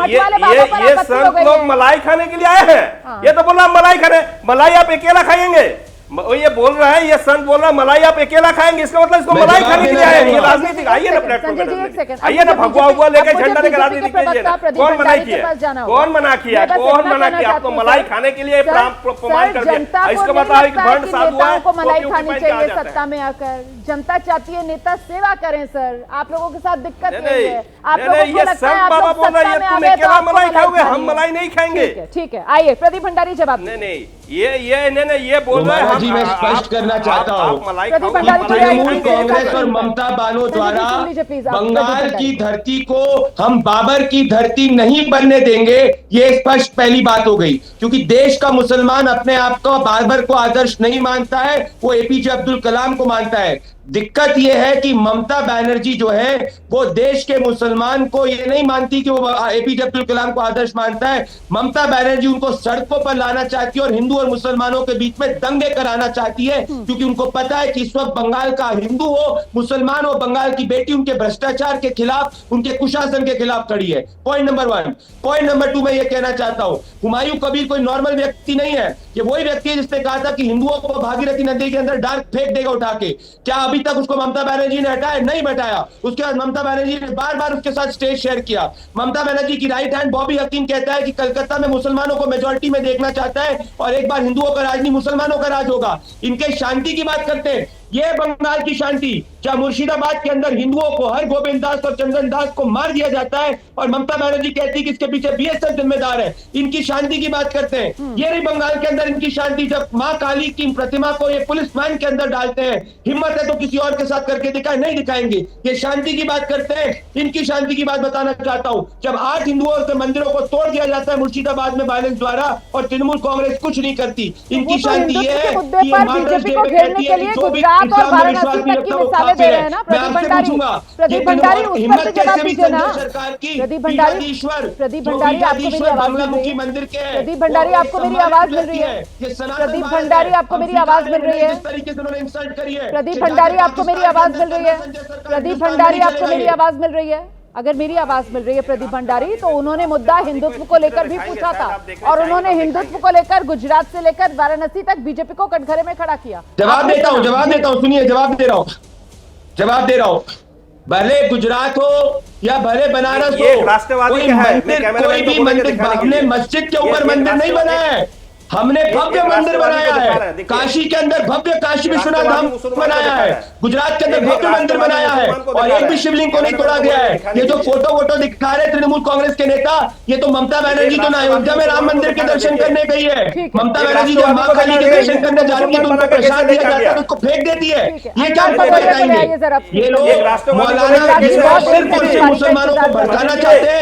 संत लोग मलाई खाने के लिए आए हैं। ये तो बोला मलाई खाने, मलाई आप अकेला खाएंगे, ये बोल रहा है, ये संत बोल रहा है मलाई आप अकेला खाएंगे, इसका मतलब इसको मलाई खाने के लिए आए हैं। ये राजनीति आइए ना प्लेटफॉर्म पे, आइए ना भगवा हुआ लेकर झंडा लेकर राजनीति कीजिए ना। कौन मना किया, कौन मना किया, कौन मना किया? आपको मलाई खाने के लिए प्रमाण कर दिया, इसका मतलब एक भंड साधु है को मलाई खानी चाहिए। सत्ता में आकर जनता चाहती है नेता सेवा करें। सर आप लोगों के साथ दिक्कत नहीं है, आप लोगों को लगता है आप लोग सत्ता में आ गए तो आपको मलाई खाओगे, हम मलाई नहीं खाएंगे। ठीक है आइए प्रदीप भंडारी जवाब। नहीं ये बोल रहे हैं जी, मैं स्पष्ट करना चाहता हूँ, तृणमूल कांग्रेस और ममता बानो द्वारा बंगाल की धरती को हम बाबर की धरती नहीं बनने देंगे, ये स्पष्ट पहली बात हो गई। क्योंकि देश का मुसलमान अपने आप को बाबर को आदर्श नहीं मानता है, वो एपीजे अब्दुल कलाम को मानता है। दिक्कत यह है कि ममता बनर्जी जो है वो देश के मुसलमान को ये नहीं मानती कि वो एपीजे अब्दुल कलाम को आदर्श मानता है। ममता बनर्जी उनको सड़कों पर लाना चाहती है और हिंदू और मुसलमानों के बीच में दंगे कराना चाहती है, क्योंकि उनको पता है कि इस वक्त बंगाल का हिंदू हो मुसलमान हो, बंगाल की बेटी उनके भ्रष्टाचार के खिलाफ, उनके कुशासन के खिलाफ खड़ी है। Point number 1। पॉइंट नंबर 2 मैं ये कहना चाहता हूं, हुमायूं कबीर कोई नॉर्मल व्यक्ति नहीं है। ये वही व्यक्ति है जिसने कहा था कि हिंदुओं को भागीरथी नदी के अंदर डाल फेंक देगा उठा के। क्या अभी तक उसको ममता बनर्जी ने हटाया? नहीं हटाया। उसके बाद ममता बनर्जी ने बार बार उसके साथ स्टेज शेयर किया। ममता बनर्जी की राइट हैंड बॉबी हकीम कहता है कि कलकत्ता में मुसलमानों को मेजॉरिटी में देखना चाहता है और एक बार हिंदुओं का राज नहीं मुसलमानों का राज होगा। इनके शांति की बात करते हैं, ये बंगाल की शांति। क्या मुर्शिदाबाद के अंदर हिंदुओं को हर गोविंद दास और चंदन दास को मार दिया जाता है और ममता बनर्जी कहती है कि इसके पीछे बीएसएफ जिम्मेदार है। इनकी शांति की बात करते हैं, ये नहीं बंगाल के अंदर इनकी शांति। जब मां काली की प्रतिमा को ये पुलिस वैन के अंदर डालते हैं, हिम्मत है तो किसी और के साथ करके दिखाए, नहीं दिखाएंगे। ये शांति की बात करते हैं, इनकी शांति की बात बताना चाहता हूं। जब 8 हिंदुओं के मंदिरों को तोड़ दिया जाता है मुर्शिदाबाद में वायलेंस द्वारा और तृणमूल कांग्रेस कुछ नहीं करती, इनकी शांति ये है कि गुजरात और इस्लाम में वाराणसी विश्वास नहीं तक की रखता वो मिसालें काफिर दे रहे है। हैं ना मैं प्रदीप आपसे भंडारी। पूछूंगा, प्रदीप ये भंडारी तीनों उस पर हिम्मत तो जवाब कैसे हुई दीजिए ना। संजय सरकार की? प्रदीप भंडारी पीठाधीश्वर, प्रदीप जो भंडारी आपको मेरी पीठाधीश्वर आवाज मिल रही बंगलामुखी है? मंदिर के हैं, प्रदीप भंडारी वो आपको मेरी सम्मानित आवाज मिल रही व्यक्ति है? ये सनातन प्रदीप भारत भंडारी है। आपको हम मेरी स्वीकार आवाज मिल नहीं रही है? जिस तरीके से उन्होंने इंसल्ट करी है, प्रदीप कि भंडारी जाके आपको मेरी पाकिस्तान आवाज के मिल रही अंदर है? संजय सरकार प्रदीप हिंदुस्तान में भंडारी नहीं आपको मेरी चलेगा ये। आवाज मिल रही है? अगर मेरी आवाज मिल रही है प्रदीप भंडारी, तो उन्होंने मुद्दा हिंदुत्व को लेकर भी पूछा था और उन्होंने हिंदुत्व को लेकर गुजरात से लेकर वाराणसी तक बीजेपी को कटघरे में खड़ा किया। जवाब देता हूं, सुनिए, जवाब दे रहा हूं। भले गुजरात हो या भले बनारस हो, कोई मंदिर, कोई भी मंदिर, हमने मस्जिद के ऊपर मंदिर नहीं बनाया है, हमने भव्य मंदिर बनाया है। काशी के अंदर भव्य काशी विश्वनाथ धाम बनाया है, गुजरात के अंदर भव्य मंदिर बनाया है और एक भी शिवलिंग को नहीं तोड़ा गया है। ये जो फोटो दिखा रहे तृणमूल कांग्रेस के नेता, ये तो ममता बनर्जी तो अयोध्या में राम मंदिर के दर्शन करने गई है। ममता बनर्जी जब मां काली के दर्शन करने जा रही है तो उनको प्रसाद दिया जाता है तो उसको फेंक देती है। ये क्या बताएंगे? ये लोग मौलाना सिर्फ और सिर्फ मुसलमानों को भड़काना चाहते हैं।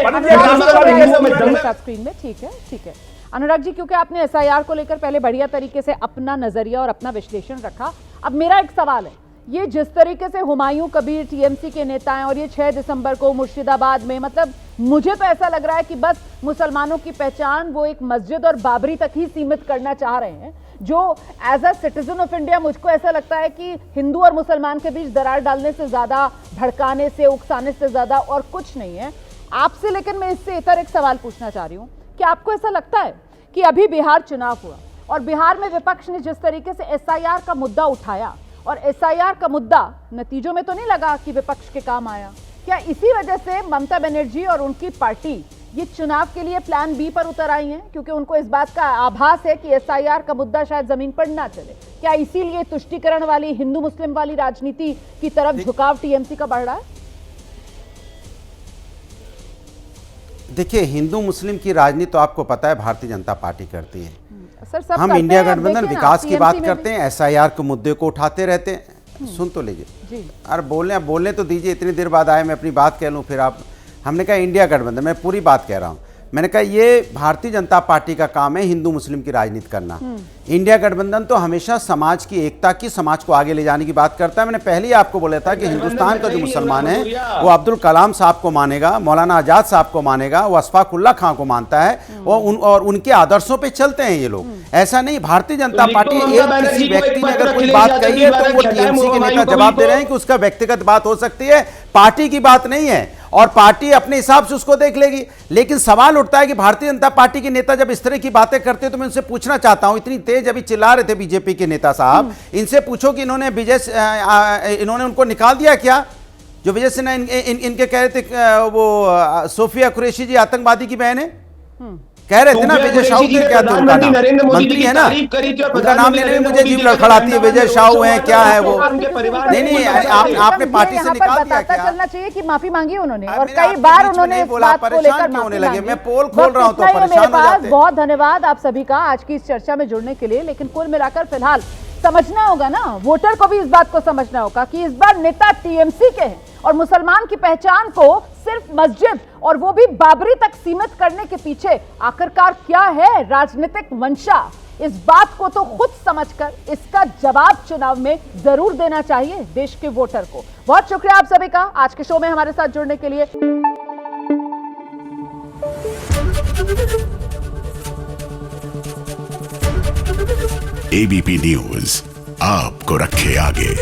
स्क्रीन में ठीक है अनुराग जी, क्योंकि आपने एसआईआर को लेकर पहले बढ़िया तरीके से अपना नजरिया और अपना विश्लेषण रखा। अब मेरा एक सवाल है, ये जिस तरीके से हुमायूं कबीर टीएमसी के नेता हैं और ये 6 दिसंबर को मुर्शिदाबाद में, मतलब मुझे तो ऐसा लग रहा है कि बस मुसलमानों की पहचान वो एक मस्जिद और बाबरी तक ही सीमित करना चाह रहे हैं, जो as a citizen of India मुझको ऐसा लगता है कि हिंदू और मुसलमान के बीच दरार डालने से ज्यादा, भड़काने से, उकसाने से ज्यादा और कुछ नहीं है आपसे। लेकिन मैं इससे इतर एक सवाल पूछना चाह रही हूँ कि आपको ऐसा लगता है कि अभी बिहार चुनाव हुआ और बिहार में विपक्ष ने जिस तरीके से एसआईआर का मुद्दा उठाया और एसआईआर का मुद्दा नतीजों में तो नहीं लगा कि विपक्ष के काम आया, क्या इसी वजह से ममता बनर्जी और उनकी पार्टी ये चुनाव के लिए प्लान बी पर उतर आई हैं, क्योंकि उनको इस बात का आभास है कि एसआईआर का मुद्दा शायद जमीन पर ना चले? क्या इसीलिए तुष्टीकरण वाली, हिंदू मुस्लिम वाली राजनीति की तरफ झुकाव टीएमसी का बढ़ रहा है? देखिए, हिंदू मुस्लिम की राजनीति तो आपको पता है भारतीय जनता पार्टी करती है। सर, सब हम इंडिया गठबंधन विकास की बात करते हैं, एसआईआर के मुद्दे को उठाते रहते हैं। सुन तो लीजिए, अरे बोलने तो दीजिए, इतनी देर बाद आए, मैं अपनी बात कह लूँ फिर आप। हमने कहा इंडिया गठबंधन, मैं पूरी बात कह रहा हूँ। मैंने कहा ये भारतीय जनता पार्टी का काम है हिंदू मुस्लिम की राजनीति करना। इंडिया गठबंधन तो हमेशा समाज की एकता की, समाज को आगे ले जाने की बात करता है। मैंने पहले ही आपको बोला था कि हिंदुस्तान का जो मुसलमान है वो अब्दुल कलाम साहब को मानेगा, मौलाना आजाद साहब को मानेगा, वो अशफाक उल्लाह खां को मानता है और उनके आदर्शों पे चलते हैं ये लोग। ऐसा नहीं, भारतीय जनता पार्टी एक किसी व्यक्ति ने अगर कोई बात कही है तो वो टीएमसी के नेता जवाब दे रहे हैं कि उसका व्यक्तिगत बात हो सकती है, पार्टी की बात नहीं है और पार्टी अपने हिसाब से उसको देख लेगी। लेकिन सवाल उठता है कि भारतीय जनता पार्टी के नेता जब इस तरह की बातें करते हैं तो मैं उनसे पूछना चाहता हूं, इतनी तेज अभी चिल्ला रहे थे बीजेपी के नेता साहब, इनसे पूछो कि इन्होंने उनको निकाल दिया क्या? जो विजय सिन्हा इनके कह रहे थे वो सोफिया कुरैशी जी आतंकवादी की बहन है, कह रहे थे ना। विजय साहू के क्या थे, उनका नाम मंत्री है ना, उनका नाम लेने में मुझे जीभ लड़खड़ाती है। विजय साहू है क्या है वो? नहीं, आपने पार्टी से निकाल दिया क्या? चलना चाहिए कि माफी मांगी उन्होंने और कई बार उन्होंने इस बात को लेकर माफी मांगी। मैं पोल खोल रहा हूं तो परेशान हो जाते हैं। बहुत धन्यवाद आप सभी का आज की इस चर्चा में जुड़ने के लिए। लेकिन कुल मिलाकर फिलहाल समझना होगा ना, वोटर को भी इस बात को समझना होगा कि इस बार नेता टीएमसी के हैं और मुसलमान की पहचान को सिर्फ मस्जिद और वो भी बाबरी तक सीमित करने के पीछे आखिरकार क्या है राजनीतिक मंशा, इस बात को तो खुद समझकर इसका जवाब चुनाव में जरूर देना चाहिए देश के वोटर को। बहुत शुक्रिया आप सभी का आज के शो में हमारे साथ जुड़ने के लिए। एबीपी न्यूज आपको रखे आगे।